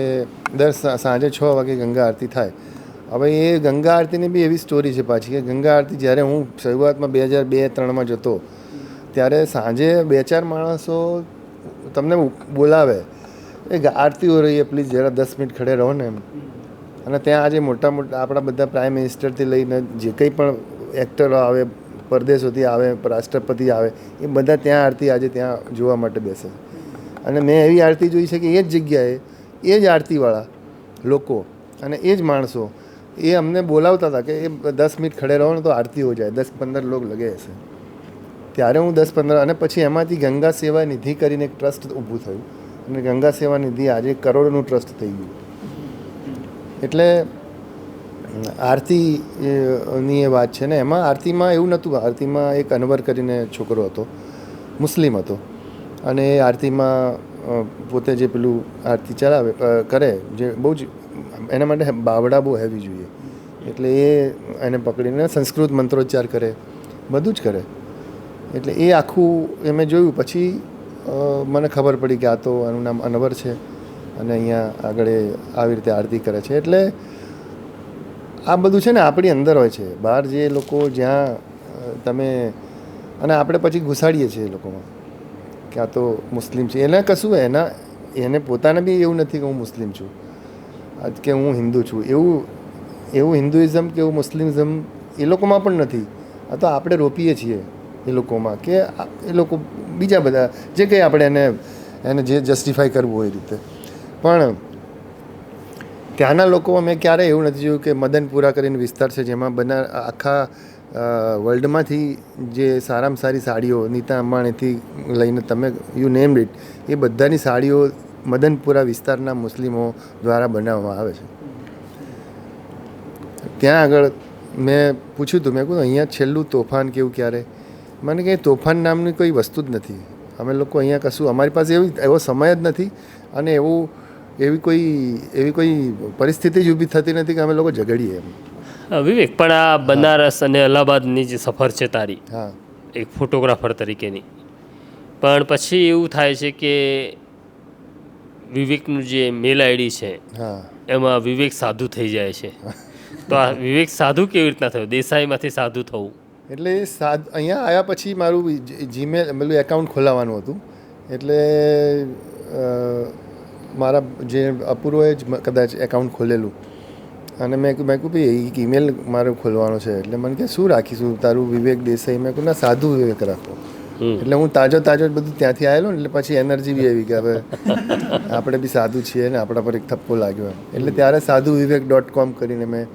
A: દર સાંજે 6 વાગે ગંગા આરતી થાય. હવે એ ગંગા આરતીની બી એવી સ્ટોરી છે પાછી, કે ગંગા આરતી જ્યારે હું શરૂઆતમાં 2002-03 જતો, ત્યારે સાંજે 2-4 માણસો તમને બોલાવે, એ આરતી હો રહી है, પ્લીઝ જરા 10 મિનિટ ખડે રહો ને એમ. અને ત્યાં આજે મોટા આપણા બધા પ્રાઇમ મિનિસ્ટરથી લઈને જે કંઈ પણ એક્ટરો આવે, પરદેશોથી આવે, રાષ્ટ્રપતિ આવે, એ બધા ત્યાં આરતી આજે ત્યાં જોવા માટે બેસે. અને મેં એવી આરતી જોઈ છે કે એ જ જગ્યાએ એ જ આરતીવાળા લોકો અને એ જ માણસો એ અમને બોલાવતા હતા કે એ 10 મિનિટ ખડે રહો ને તો આરતી હો જાય, 10-15 લોગ લગે હશે. ત્યારે હું 10-15, અને પછી એમાંથી ગંગા સેવા નિધિ કરીને એક ટ્રસ્ટ ઊભું થયું, અને ગંગા સેવા નિધિ આજે કરોડોનું ટ્રસ્ટ થઈ ગયું. એટલે આરતીની એ વાત છે ને. એમાં આરતીમાં એવું નહોતું, આરતીમાં એક અનવર કરીને છોકરો હતો, મુસ્લિમ હતો, અને એ આરતીમાં પોતે જે પેલું આરતી ચલાવે કરે, જે બહુ જ એના માટે બાવડા બહુ હેવી જોઈએ, એટલે એને પકડીને સંસ્કૃત મંત્રોચ્ચાર કરે, બધું જ કરે. એટલે એ આખું મેં જોયું. પછી મને ખબર પડી કે આ તો આનું નામ અનવર છે અને અહીંયા આગળ આવી રીતે આરતી કરે છે. એટલે આ બધું છે ને આપણી અંદર હોય છે. બહાર જે લોકો જ્યાં તમે, અને આપણે પછી ઘુસાડીએ છીએ એ લોકોમાં કે આ તો મુસ્લિમ છે. એને કશું એને પોતાને બી એવું નથી કે હું મુસ્લિમ છું કે હું હિન્દુ છું, એવું હિન્દુઇઝમ કે એવું મુસ્લિમિઝમ એ લોકોમાં પણ નથી. આ તો આપણે રોપીએ છીએ એ લોકોમાં કે એ લોકો બીજા બધા જે કંઈ આપણે એને જે જસ્ટિફાઈ કરવું હોય એ રીતે. પણ ત્યાંના લોકોમાં મેં ક્યારેય એવું નથી જોયું કે મદનપુરા કરીને વિસ્તાર છે જેમાં આખા વર્લ્ડમાંથી જે સારામાં સારી સાડીઓ નીતા અંબાણીથી લઈને તમે યુ નેમ ઇટ એ બધાની સાડીઓ મદનપુરા વિસ્તારના મુસ્લિમો દ્વારા બનાવવામાં આવે છે. ત્યાં આગળ મેં પૂછ્યું હતું, મેં કહ્યું અહીંયા છેલ્લું તોફાન કેવું ક્યારે? મને કે તોફાન નામની કોઈ વસ્તુ જ નથી. અમે લોકો અહીંયા કશું, અમારી પાસે એવો સમય જ નથી અને એવી કોઈ પરિસ્થિતિ જ ઊભી થતી નથી કે અમે લોકો ઝઘડીએ એમ.
B: વિવેક, પણ આ બનારસ અને અલ્હાબાદની જે સફર છે તારી,
A: હા,
B: એક ફોટોગ્રાફર તરીકેની, પણ પછી એવું થાય છે કે વિવેકનું જે મેલ આઈડી છે
A: હા,
B: એમાં વિવેક સાધુ થઈ જાય છે. તો આ વિવેક સાધુ કેવી રીતના થયો, દેસાઈમાંથી સાધુ થવું?
A: એટલે અહીંયા આવ્યા પછી મારું જીમેલ પેલું એકાઉન્ટ ખોલાવવાનું હતું. એટલે મારા જે અપૂર્વએ જ કદાચ એકાઉન્ટ ખોલેલું અને મેં કહ્યું ભાઈ એક ઈમેલ મારે ખોલવાનો છે. એટલે મને કે શું રાખીશું તારું વિવેક દેસાઈ? મેં કહ્યું ના, સાધુ વિવેક રાખો. એટલે હું તાજો બધું ત્યાંથી આવેલો ને એટલે પછી એનર્જી બી આવી કે હવે આપણે બી સાધુ છીએ ને આપણા પર એક થપ્પો લાગ્યો. એટલે ત્યારે sadhuVivek.com કરીને મેં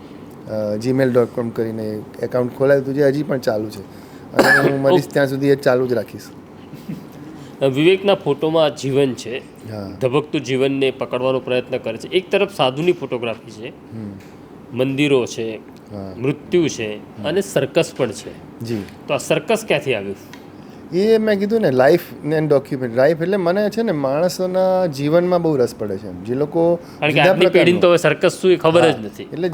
A: gmail.com કરીને એકાઉન્ટ ખોલાવ્યું હતું, જે હજી પણ ચાલુ છે અને હું મરીશ ત્યાં સુધી એ ચાલુ જ રાખીશ.
B: વિવેકના ફોટોમાં જીવન છે,
A: હા,
B: ધબકતું જીવનને પકડવાનો પ્રયત્ન કરે છે. એક તરફ સાધુની ફોટોગ્રાફી છે, મંદિરો છે, મૃત્યુ છે અને સર્કસ પણ છે.
A: જી.
B: તો આ સર્કસ ક્યાંથી આવ્યું?
A: એ મેં કીધું ને, લાઈફ એન્ડ ડોક્યુમેન્ટ. લાઈફ એટલે મને છે ને માણસોના જીવનમાં બહુ રસ પડે છે. જે લોકો
B: કારણ કે આજની પેઢીને તો સર્કસ શું એ ખબર જ નથી.
A: એટલે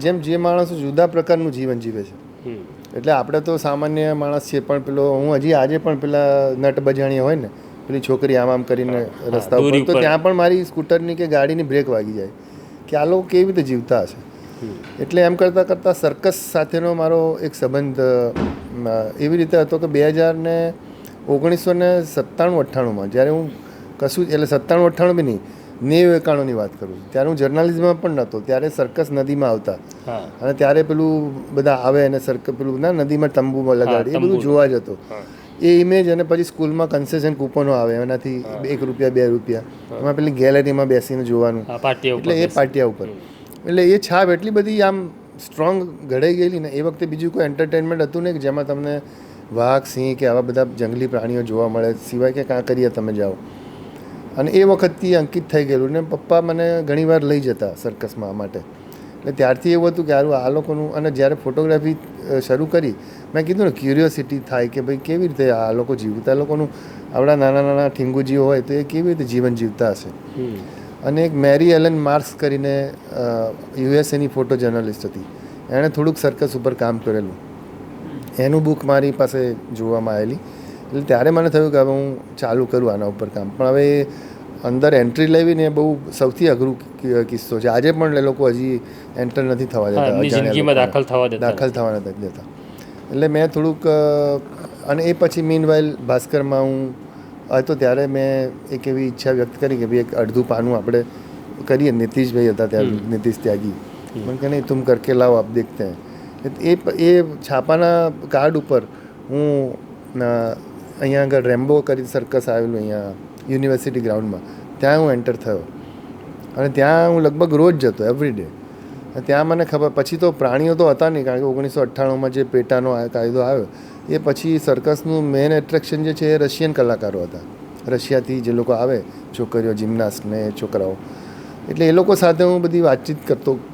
A: જેમ જે માણસો જુદા પ્રકારનું જીવન જીવે છે. એટલે આપણે તો સામાન્ય માણસ છીએ, પણ પેલો હું હજી આજે પણ પેલા નટ બજાણીયા હોય ને, પેલી છોકરી આમ કરીને રસ્તા ઉપર, તો ત્યાં પણ મારી સ્કૂટરની કે ગાડીની બ્રેક વાગી જાય કે આ લોકો કેવી રીતે જીવતા હશે. એટલે એમ કરતાં સર્કસ સાથેનો મારો એક સંબંધ એવી રીતે હતો કે 1997-98માં જ્યારે હું કશું, એટલે 97-98 બી નહીં, 90-91ની વાત કરું છું, ત્યારે હું જર્નાલિઝમમાં પણ નહોતો. ત્યારે સર્કસ નદીમાં આવતા અને ત્યારે પેલું બધા આવે અને પેલું નદીમાં તંબુ લગાડી, એ બધું જોવા જતો. એ ઇમેજ અને પછી સ્કૂલમાં કન્સેશન કૂપનો આવે એનાથી ₹1 ₹2 એમાં પેલી ગેલેરીમાં બેસીને જોવાનું, એટલે એ પાટિયા ઉપર. એટલે એ છાપ એટલી બધી આમ સ્ટ્રોંગ ઘડાઈ ગયેલી ને. એ વખતે બીજું કોઈ એન્ટરટેનમેન્ટ હતું ને કે જેમાં તમને વાઘ, સિંહ કે આવા બધા જંગલી પ્રાણીઓ જોવા મળે, સિવાય કે કાંકરિયા તમે જાઓ. અને એ વખતથી અંકિત થઈ ગયેલું ને પપ્પા મને ઘણીવાર લઈ જતા સર્કસમાં માટે. એટલે ત્યારથી એવું હતું કે આ લોકોનું. અને જ્યારે ફોટોગ્રાફી શરૂ કરી, મેં કીધું ને, ક્યુરિયોસિટી થાય કે ભાઈ કેવી રીતે આ લોકો જીવતા, લોકોનું આવડા નાના ઠીંગુજીઓ હોય તો એ કેવી રીતે જીવન જીવતા હશે. અને એક મેરી એલન માર્ક્સ કરીને યુએસએની ફોટો જર્નલિસ્ટ હતી, એણે થોડુંક સર્કસ ઉપર કામ કરેલું, એનું બુક મારી પાસે જોવામાં આવેલી. એટલે ત્યારે મને થયું કે હવે હું ચાલુ કરું આના ઉપર કામ. પણ હવે અંદર એન્ટ્રી લેવીને બહુ સૌથી અઘરું કિસ્સો છે. આજે પણ એ લોકો હજી એન્ટર નથી થવા દેતા, દાખલ થવા નથી દેતા. એટલે મેં થોડુંક, અને એ પછી મીનવાઇલ ભાસ્કરમાં હું હતો ત્યારે મેં એક એવી ઈચ્છા વ્યક્ત કરી કે ભાઈ એક અડધું પાનું આપણે કરીએ. નીતિશભાઈ હતા ત્યારે, નીતિશ ત્યાગી, મને કે નહીં તુમ કરકે લાવો આપ દેખતે હૈ. એ છાપાના કાર્ડ ઉપર હું અહીંયા આગળ રેમ્બો કરી સર્કસ આવેલું અહીંયા યુનિવર્સિટી ગ્રાઉન્ડમાં, ત્યાં હું એન્ટર થયો અને ત્યાં હું લગભગ રોજ જતો, એવરીડે. ત્યાં મને ખબર, પછી તો પ્રાણીઓ તો હતા નહીં, કારણ કે 1998માં જે પેટાનો કાયદો આવ્યો એ પછી સર્કસનું મેઇન એટ્રેક્શન જે છે એ રશિયન કલાકારો હતા. રશિયાથી જે લોકો આવે, છોકરીઓ, જિમ્નાસ્ટ ને છોકરાઓ, એટલે એ લોકો સાથે હું બધી વાતચીત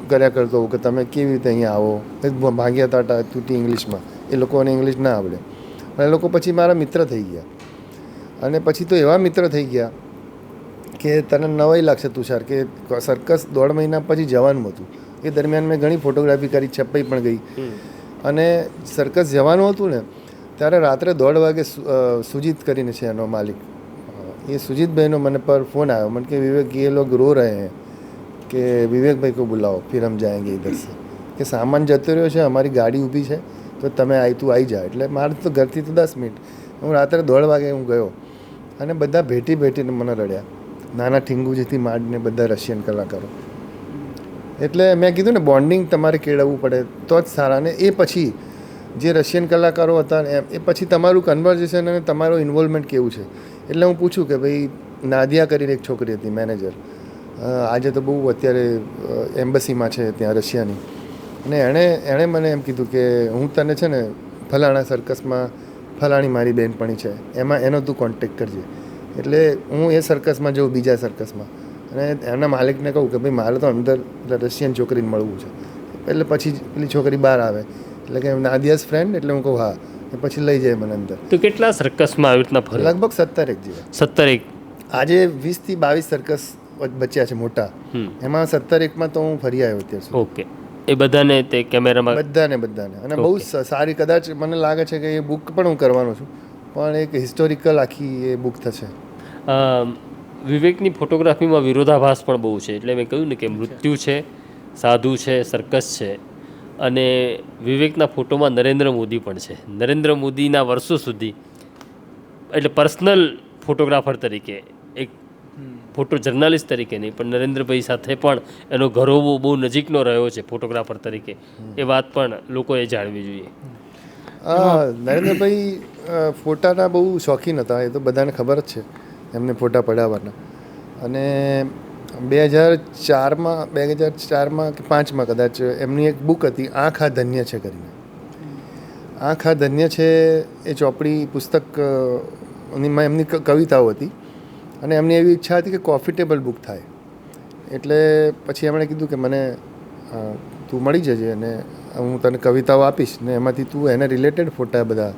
A: કર્યા કરતો કે તમે કેવી રીતે અહીંયા આવો. ભાગ્યા તાટા તૂટી ઇંગ્લિશમાં, એ લોકોને ઇંગ્લિશ ના આવડે, પણ એ લોકો પછી મારા મિત્ર થઈ ગયા. અને પછી તો એવા મિત્ર થઈ ગયા કે તને નવાઈ લાગશે તુષાર, કે સર્કસ 1.5 મહિના પછી જવાનું હતું. એ દરમિયાન મેં ઘણી ફોટોગ્રાફી કરી, છપાઈ પણ ગઈ. અને સર્કસ જવાનું હતું ને ત્યારે રાત્રે 1:30 વાગે સુજીત કરીને છે એનો માલિક, એ સુજીતભાઈનો મને પર ફોન આવ્યો. મને કે વિવેક ये लोग रो रहे हैं કે વિવેક ભાઈ को बुलाओ फिर हम जाएंगे इधर से, કે સામાન જતો રહ્યો છે, અમારી ગાડી ઊભી છે, તો તમે તું આવી જા. એટલે મારે તો ઘરથી તો 10 મિનિટ, હું રાત્રે 1:30 વાગે હું ગયો અને બધા ભેટીને મને રડ્યા. નાના ઠીંગુજીથી માંડીને બધા રશિયન કલાકારો. એટલે મેં કીધું ને બોન્ડિંગ તમારે કેળવવું પડે તો જ સારા. અને એ પછી જે રશિયન કલાકારો હતા એ પછી તમારું કન્વર્ઝેશન અને તમારું ઇન્વોલ્વમેન્ટ કેવું છે. એટલે હું પૂછું કે ભાઈ નાદિયા કરીને એક છોકરી હતી મેનેજર, આજે તો બહુ અત્યારે એમ્બસીમાં છે ત્યાં રશિયાની, અને એણે મને એમ કીધું કે હું તને છે ને ફલાણા સર્કસમાં ફલાણી મારી બહેનપણી છે એમાં એનો તું કોન્ટેક્ટ કરજે. એટલે હું એ સર્કસમાં જાઉં બીજા સર્કસમાં, અને એના માલિકને કહું કે ભાઈ મારે તો અંદર રશિયન છોકરીને મળવું છે. એટલે પછી પેલી છોકરી બહાર આવે એટલે કે નાદિયાસ ફ્રેન્ડ, એટલે હું કહું હા, એ પછી લઈ જાય મને અંદર.
B: તો કેટલા સર્કસમાં આવી રીતના ફરે?
A: લગભગ 17 જેવા.
B: 17.
A: આજે 20 થી 22 સર્કસ બચ્યા છે મોટા, એમાં 17 તો હું ફરી આવ્યો અત્યાર સુધી.
B: ઓકે. એ બધાને તે કેમેરામાં
A: બધાને અને બહુ સારી, કદાચ મને લાગે છે કે એ બુક પણ હું કરવાનો છું, પણ એક હિસ્ટોરિકલ આખી એ બુક થશે.
B: વિવેકની ફોટોગ્રાફીમાં વિરોધાભાસ પણ બહુ છે. એટલે મેં કહ્યું ને કે મૃત્યુ છે, સાધુ છે, સર્કસ છે, અને વિવેકના ફોટોમાં નરેન્દ્ર મોદી પણ છે. નરેન્દ્ર મોદીના વર્ષો સુધી એટલે પર્સનલ ફોટોગ્રાફર તરીકે, એક ફોટો જર્નાલિસ્ટ તરીકે નહીં, પણ નરેન્દ્રભાઈ સાથે પણ એનો ઘરોવો બહુ નજીકનો રહ્યો છે ફોટોગ્રાફર તરીકે. એ વાત પણ લોકોએ જાણવી જોઈએ.
A: નરેન્દ્રભાઈ ફોટાના બહુ શોખીન હતા, એ તો બધાને ખબર જ છે એમને ફોટા પડાવવાના. અને 2004માં કે 5માં કદાચ એમની એક બુક હતી આંખ આ ધન્ય છે કરીને. આંખ આ ધન્ય છે એ ચોપડી પુસ્તકમાં એમની કવિતાઓ હતી, અને એમની એવી ઈચ્છા હતી કે કોફી ટેબલ બુક થાય. એટલે પછી એમણે કીધું કે મને તું મળી જજે અને હું તને કવિતાઓ આપીશ ને એમાંથી તું એને રિલેટેડ ફોટા બધા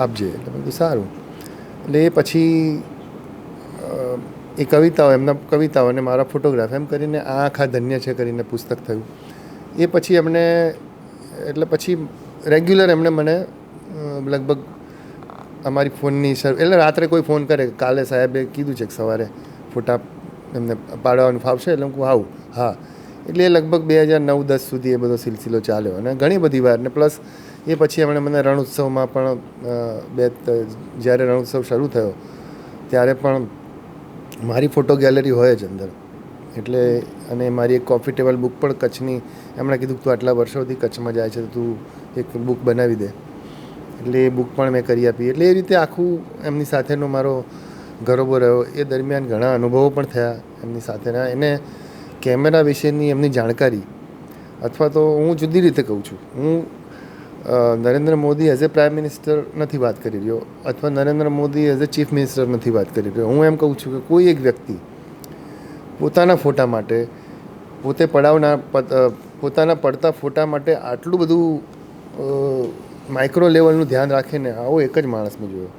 A: આપજે. એટલે મેં કીધું સારું. એટલે એ પછી એ કવિતાઓ, એમના કવિતાઓ અને મારા ફોટોગ્રાફ એમ કરીને આંખ આ ધન્ય છે કરીને પુસ્તક થયું. એ પછી એમણે એટલે પછી રેગ્યુલર એમણે મને લગભગ અમારી ફોનની એટલે રાત્રે કોઈ ફોન કરે કાલે સાહેબે કીધું છે કે સવારે ફોટા એમને પાડવાનું ફાવશે, એટલે હું આવું હા. એટલે એ લગભગ 2009-10 સુધી એ બધો સિલસિલો ચાલ્યો, અને ઘણી બધી વાર. ને પ્લસ એ પછી એમણે મને રણોત્સવમાં પણ જ્યારે રણોત્સવ શરૂ થયો ત્યારે પણ મારી ફોટો ગેલેરી હોય જ અંદર. એટલે અને મારી એક કોફી ટેબલ બુક પણ કચ્છની, એમણે કીધું તું આટલા વર્ષોથી કચ્છમાં જાય છે તો તું એક બુક બનાવી દે. એટલે એ બુક પણ મેં કરી આપી. એટલે એ રીતે આખું એમની સાથેનો મારો ગરોબો રહ્યો. એ દરમિયાન ઘણા અનુભવો પણ થયા એમની સાથેના. એને કેમેરા વિશેની એમની જાણકારી, અથવા તો હું જુદી રીતે કહું છું, હું Narendra Modi as a prime minister નથી વાત કરી રહ્યો, અથવા Narendra Modi as a chief minister નથી વાત કરી રહ્યો. હું એમ કહું છું કે કોઈ એક વ્યક્તિ પોતાના ફોટા માટે, પોતાના પડતા ફોટા માટે આટલું બધું માઇક્રો લેવલનું ધ્યાન રાખીને આવો એક જ માણસ મેં જોયો,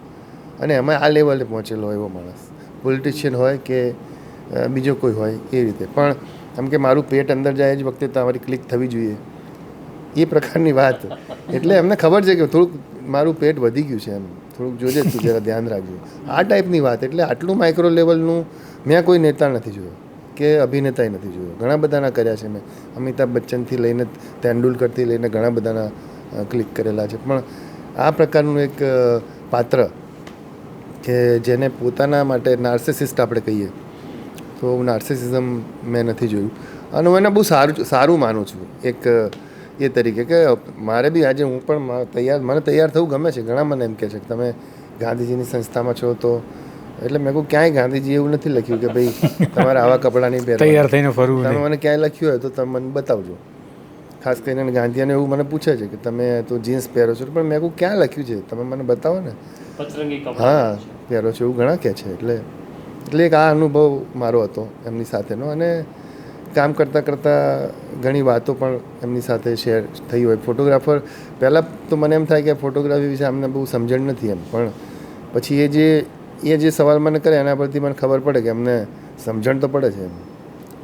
A: અને એમાં આ લેવલે પહોંચેલો એવો માણસ, પોલિટિશિયન હોય કે બીજો કોઈ હોય એ રીતે. પણ એમ કે મારું પેટ અંદર જાય જ વખતે તમારી ક્લિક થવી જોઈએ એ પ્રકારની વાત. એટલે એમને ખબર છે કે થોડુંક મારું પેટ વધી ગયું છે, એમ થોડુંક જોજે તું જરા ધ્યાન રાખજો, આ ટાઈપની વાત. એટલે આટલું માઇક્રો લેવલનું મેં કોઈ નેતા નથી જોયો કે અભિનેતાએ નથી જોયો. ઘણા બધાના કર્યા છે મેં, અમિતાભ બચ્ચનથી લઈને તેંડુલકરથી લઈને ઘણા બધાના ક્લિક કરેલા છે. પણ આ પ્રકારનું એક પાત્ર કે જેને પોતાના માટે નાર્સિસિસ્ટ આપણે કહીએ તો નાર્સિસિઝમ મેં નથી જોયું. અને હું એને બહુ સારું માનું છું એક એ તરીકે કે મારે બી આજે હું પણ મને તૈયાર થવું ગમે છે. ઘણા મને એમ કહે છે કે તમે ગાંધીજીની સંસ્થામાં છો તો, એટલે મેં કહું ક્યાંય ગાંધીજી એવું નથી લખ્યું કે ભાઈ તમારે આવા કપડાં નહીં પહેરવા,
D: તૈયાર થઈને ફરવું.
A: તમે મને ક્યાંય લખ્યું હોય તો તમે મને બતાવજો. ખાસ કરીને ગાંધીને એવું મને પૂછે છે કે તમે તો જીન્સ પહેરો છો, પણ મેં કહું ક્યાં લખ્યું છે તમે મને બતાવો ને. હા પહેરો છો એવું ઘણા કહે છે. એટલે એક આ અનુભવ મારો હતો એમની સાથેનો, અને કામ કરતાં ઘણી વાતો પણ એમની સાથે શેર થઈ હોય. ફોટોગ્રાફર પહેલાં તો મને એમ થાય કે ફોટોગ્રાફી વિશે અમને બહુ સમજણ નથી એમ, પણ પછી એ જે સવાલ મને કરે એના પરથી મને ખબર પડે કે અમને સમજણ તો પડે છે એમ.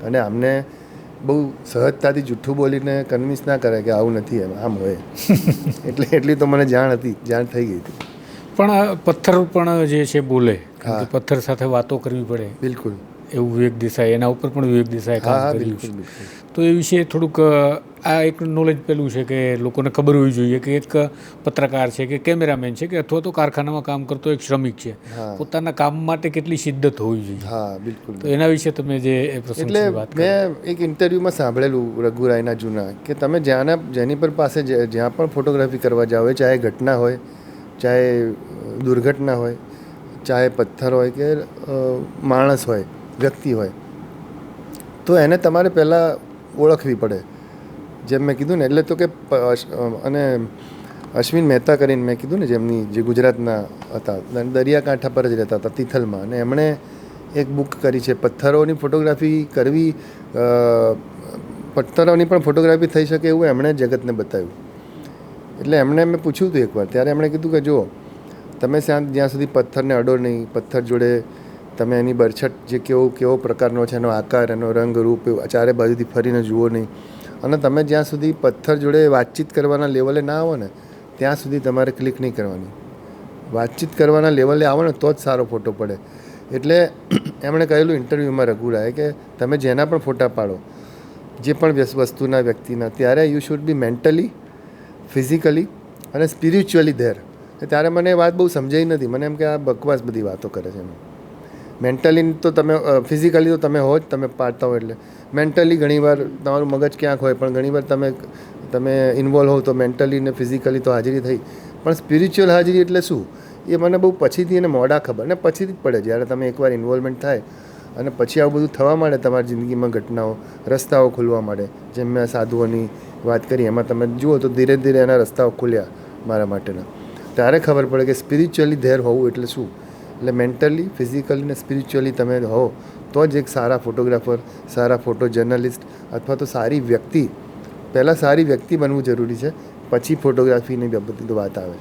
A: અને અમને બહુ સહજતાથી જૂઠું બોલીને કન્વિન્સ ના કરે કે આવું નથી એમ, આમ હોય. એટલી તો મને જાણ થઈ ગઈ હતી.
D: પણ પથ્થર પણ જે છે બોલે, પથ્થર સાથે વાતો કરવી પડે.
A: બિલકુલ.
D: એવું વિવેક દેસાઈ, એના ઉપર પણ વિવેક દેસાઈ
A: હા
D: કામ
A: હા
D: કર્યું
A: બિલકુલ
D: છે.
A: બિલકુલ.
D: તો એ વિશે થોડુંક આ એક નોલેજ પેલું છે કે લોકોને ખબર હોવી જોઈએ કે એક પત્રકાર છે કે કેમેરામેન છે કે અથવા તો કારખાનામાં કામ કરતો એક શ્રમિક છે, પોતાના કામ માટે કેટલી શિદ્દત હોવી જોઈએ.
A: હા બિલકુલ.
D: તો એના વિશે તમે જે એ પ્રસંગની વાત
A: એટલે મેં એક ઇન્ટરવ્યૂમાં સાંભળેલું રઘુરાયના જૂના કે તમે જેની પર પાસે જ્યાં પણ ફોટોગ્રાફી કરવા જાઓ, ચાહે ઘટના હોય, ચાહે દુર્ઘટના હોય, ચાહે પથ્થર હોય કે માણસ હોય, વ્યક્તિ હોય, તો એને તમારે પહેલાં ઓળખવી પડે. જેમ મેં કીધું ને, એટલે તો કે અને અશ્વિન મહેતા કરીને મેં કીધું ને, જેમની જે ગુજરાતના હતા, દરિયાકાંઠા પર જ રહેતા હતા તિથલમાં, અને એમણે એક બુક કરી છે પથ્થરોની ફોટોગ્રાફી કરવી, પથ્થરોની પણ ફોટોગ્રાફી થઈ શકે એવું એમણે જગતને બતાવ્યું. એટલે એમણે મેં પૂછ્યું હતું એકવાર, ત્યારે એમણે કીધું કે જો તમે જ્યાં સુધી પથ્થરને અડો નહીં, પથ્થર જોડે તમે એની બરછટ જે કેવો પ્રકારનો છે, એનો આકાર, એનો રંગ, રૂપ ચારે બાજુથી ફરીને જુઓ નહીં, અને તમે જ્યાં સુધી પથ્થર જોડે વાતચીત કરવાના લેવલે ના આવો ને ત્યાં સુધી તમારે ક્લિક નહીં કરવાની. વાતચીત કરવાના લેવલે આવો ને તો જ સારો ફોટો પડે. એટલે એમણે કહેલું ઇન્ટરવ્યૂમાં રઘુરાએ કે તમે જેના પણ ફોટા પાડો, જે પણ વસ્તુના, વ્યક્તિના, ત્યારે you should be mentally, physically અને સ્પિરિચ્યુઅલી ધેર. ત્યારે મને એ વાત બહુ સમજાઈ નથી. મને એમ કે આ બકવાસ બધી વાતો કરે છે એમ. મેન્ટલી તો તમે, ફિઝિકલી તો તમે હો જ, તમે પાડતા હો એટલે. મેન્ટલી ઘણીવાર તમારું મગજ ક્યાંક હોય, પણ ઘણીવાર તમે ઇન્વોલ્વ હો તો મેન્ટલી ને ફિઝિકલી તો હાજરી થઈ, પણ સ્પિરિચ્યુઅલ હાજરી એટલે શું એ મને બહુ પછીથી એને મોડા ખબર, ને પછીથી જ પડે જ્યારે તમે એકવાર ઇન્વોલ્વમેન્ટ થાય અને પછી આવું બધું થવા માંડે તમારી જિંદગીમાં, ઘટનાઓ, રસ્તાઓ ખુલવા માંડે. જેમ મેં સાધુઓની વાત કરી, એમાં તમે જુઓ તો ધીરે ધીરે એના રસ્તાઓ ખુલ્યા મારા માટેના. ત્યારે ખબર પડે કે સ્પિરિચ્યુઅલી ધેર હોવું એટલે શું. એટલે મેન્ટલી, ફિઝિકલી ને સ્પિરિચ્યુઅલી તમે હો તો જ એક સારા ફોટોગ્રાફર, સારા ફોટો જર્નલિસ્ટ અથવા તો સારી વ્યક્તિ, પહેલાં સારી વ્યક્તિ બનવું જરૂરી છે, પછી ફોટોગ્રાફીની બધી તો વાત આવે.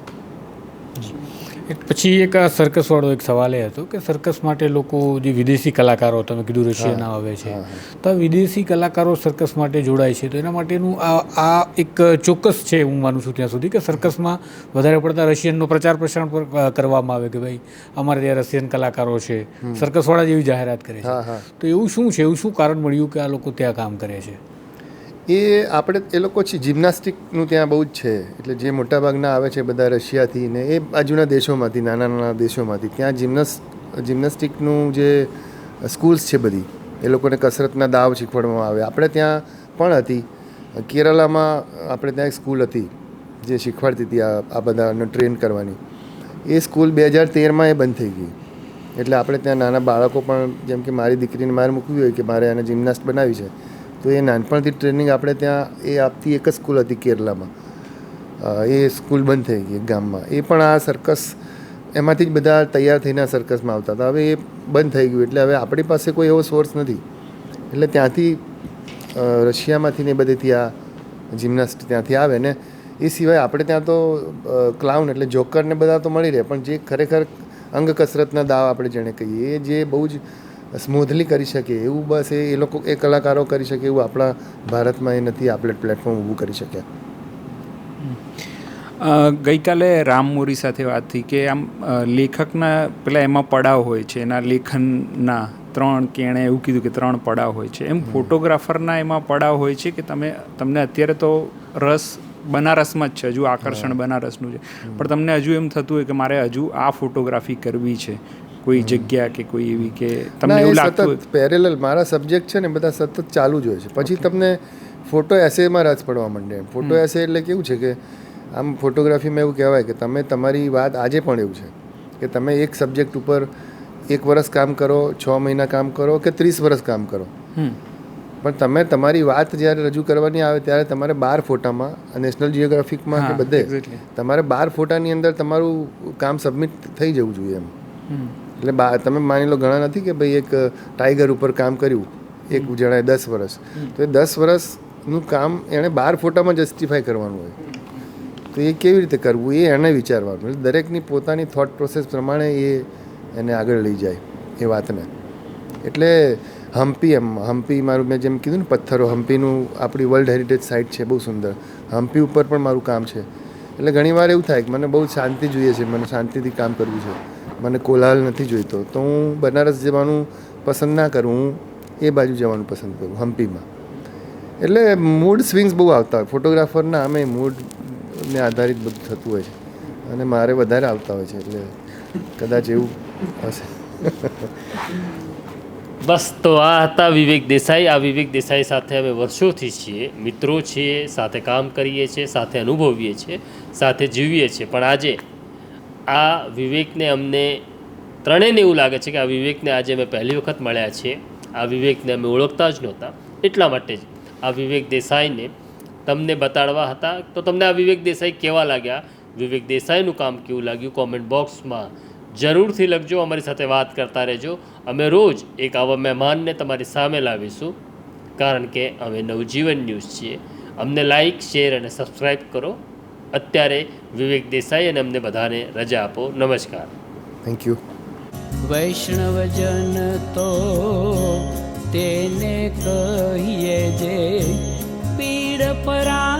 D: પછી એક સર્કસવાળો એક સવાલ એ હતો કે સર્કસ માટે લોકો જે વિદેશી કલાકારો, તમે કીધું રશિયાના આવે છે, તો આ વિદેશી કલાકારો સર્કસ માટે જોડાય છે, તો એના માટેનું આ એક ચોક્કસ છે, હું માનું છું ત્યાં સુધી, કે સર્કસમાં વધારે પડતા રશિયનનો પ્રચાર પ્રસાર કરવામાં આવે કે ભાઈ અમારે ત્યાં રશિયન કલાકારો છે, સર્કસવાળા જેવી જાહેરાત કરે છે. તો એવું શું છે, એવું શું કારણ મળ્યું કે આ લોકો ત્યાં કામ કરે છે?
A: એ લોકો છે જિમ્નાસ્ટિકનું ત્યાં બહુ જ છે. એટલે જે મોટાભાગના આવે છે બધા રશિયાથી ને એ બાજુના દેશોમાંથી, નાના નાના દેશોમાંથી, ત્યાં જિમ્નાસ્ટિકનું જે સ્કૂલ્સ છે બધી, એ લોકોને કસરતના દાવ શીખવાડવામાં આવે. આપણે ત્યાં પણ હતી, કેરલામાં આપણે ત્યાં એક સ્કૂલ હતી જે શીખવાડતી હતી આ બધાને ટ્રેન કરવાની. એ સ્કૂલ 2013માં એ બંધ થઈ ગઈ. એટલે આપણે ત્યાં નાના બાળકો પણ, જેમ કે મારી દીકરીને મારે મૂકવી હોય કે મારે એને જિમ્નાસ્ટ બનાવી છે, તો એ નાનપણથી ટ્રેનિંગ આપણે ત્યાં એ આપતી એક જ સ્કૂલ હતી કેરલામાં. એ સ્કૂલ બંધ થઈ ગઈ ગામમાં. એ પણ આ સર્કસ, એમાંથી જ બધા તૈયાર થઈને સર્કસમાં આવતા હતા. હવે એ બંધ થઈ ગયું. એટલે હવે આપણી પાસે કોઈ એવો સોર્સ નથી. એટલે ત્યાંથી રશિયામાંથી ને બધેથી આ જિમ્નાસ્ટ ત્યાંથી આવે ને. એ સિવાય આપણે ત્યાં તો ક્લાઉન એટલે જોકર ને બધા તો મળી રહે, પણ જે ખરેખર અંગ કસરતના દાવ આપણે જેણે કહીએ, એ જે બહુ જ સ્મૂથલી કરી શકે એવું, બસ એ લોકો, એ કલાકારો કરી શકે એવું આપણા ભારતમાં એ નથી આપણે પ્લેટફોર્મ ઊભું કરી શક્યા.
E: ગઈકાલે રામ મોરી સાથે વાત થઈ કે આમ લેખકના પેલા એમાં પડાવ હોય છે, એના લેખનના 3 કે એણે એવું કીધું કે 3 પડાવ હોય છે, એમ ફોટોગ્રાફરના એમાં પડાવ હોય છે કે તમને અત્યારે તો રસ બનારસમાં જ છે, હજુ આકર્ષણ બનારસનું છે, પણ તમને હજુ એમ થતું હોય કે મારે હજુ આ ફોટોગ્રાફી કરવી છે કોઈ જગ્યા કે કોઈ એવી, કે તમને એવું લાગતું હોય?
A: પેરેલલ મારા સબ્જેક્ટ છે ને બધા સતત ચાલુ જ હોય છે. પછી તમને ફોટો એસેમાં રસ પડવા માંડે. ફોટો એસે એટલે કેવું છે કે આમ ફોટોગ્રાફીમાં એવું કહેવાય કે તમે તમારી વાત, આજે પણ એવું છે કે તમે એક સબ્જેક્ટ ઉપર 1 વર્ષ કામ કરો, 6 મહિના કામ કરો કે 30 વર્ષ કામ કરો, પણ તમે તમારી વાત જ્યારે રજૂ કરવાની આવે ત્યારે તમારે 12 ફોટામાં, નેશનલ જિયોગ્રાફિકમાં કે બધે તમારે 12 ફોટાની અંદર તમારું કામ સબમિટ થઈ જવું જોઈએ એમ. એટલે તમે માની લો, ઘણા નથી કે ભાઈ એક ટાઈગર ઉપર કામ કર્યું એક જણાએ 10 વર્ષ, તો એ 10 વર્ષનું કામ એણે 12 ફોટામાં જસ્ટિફાય કરવાનું હોય. તો એ કેવી રીતે કરવું એ એને વિચારવાનું. એટલે દરેકની પોતાની થોટ પ્રોસેસ પ્રમાણે એને આગળ લઈ જાય એ વાતને. એટલે હમ્પી મારું, મેં જેમ કીધું ને પથ્થરો, હમ્પીનું આપણી વર્લ્ડ હેરિટેજ સાઇટ છે, બહુ સુંદર. હમ્પી ઉપર પણ મારું કામ છે. એટલે ઘણીવાર એવું થાય કે મને બહુ શાંતિ જોઈએ છે, મને શાંતિથી કામ કરવું છે, મને કોલાહલ નથી જોઈતો, તો હું બનારસ જવાનું પસંદ ના કરું, હું એ બાજુ જવાનું પસંદ કરું, હમ્પીમાં. એટલે મૂડ સ્વિંગ્સ બહુ આવતા હોય ફોટોગ્રાફરના, આમે મૂડને આધારિત બધું થતું હોય છે અને મારે વધારે આવતા હોય છે, એટલે કદાચ એવું હશે.
B: બસ તો આ હતા વિવેક દેસાઈ. આ વિવેક દેસાઈ સાથે અમે વર્ષોથી છીએ, મિત્રો છીએ, સાથે કામ કરીએ છીએ, સાથે અનુભવીએ છીએ, સાથે જીવીએ છીએ. પણ આજે આ વિવેકને અમને ત્રણેયને એવું લાગે છે કે આ વિવેકને આજે અમે પહેલી વખત મળ્યા છીએ. આ વિવેકને અમે ઓળખતા જ નહોતા. એટલા માટે જ આ વિવેક દેસાઈને તમને બતાડવા હતા. તો તમને આ વિવેક દેસાઈ કેવા લાગ્યા, વિવેક દેસાઈનું કામ કેવું લાગ્યું, કોમેન્ટ બોક્સમાં જરૂરથી લખજો. અમારી સાથે વાત કરતા રહેજો. અમે રોજ એક આવા મહેમાનને તમારી સામે લાવીશું, કારણ કે અમે નવજીવન ન્યૂઝ છીએ. અમને લાઈક, શેર અને સબસ્ક્રાઈબ કરો. અત્યારે વિવેક દેસાઈ અને અમને બધાને રજા આપો. નમસ્કાર.
A: Thank you.
C: વૈષ્ણવજન તો તેને કહીએ જે પીડ પરા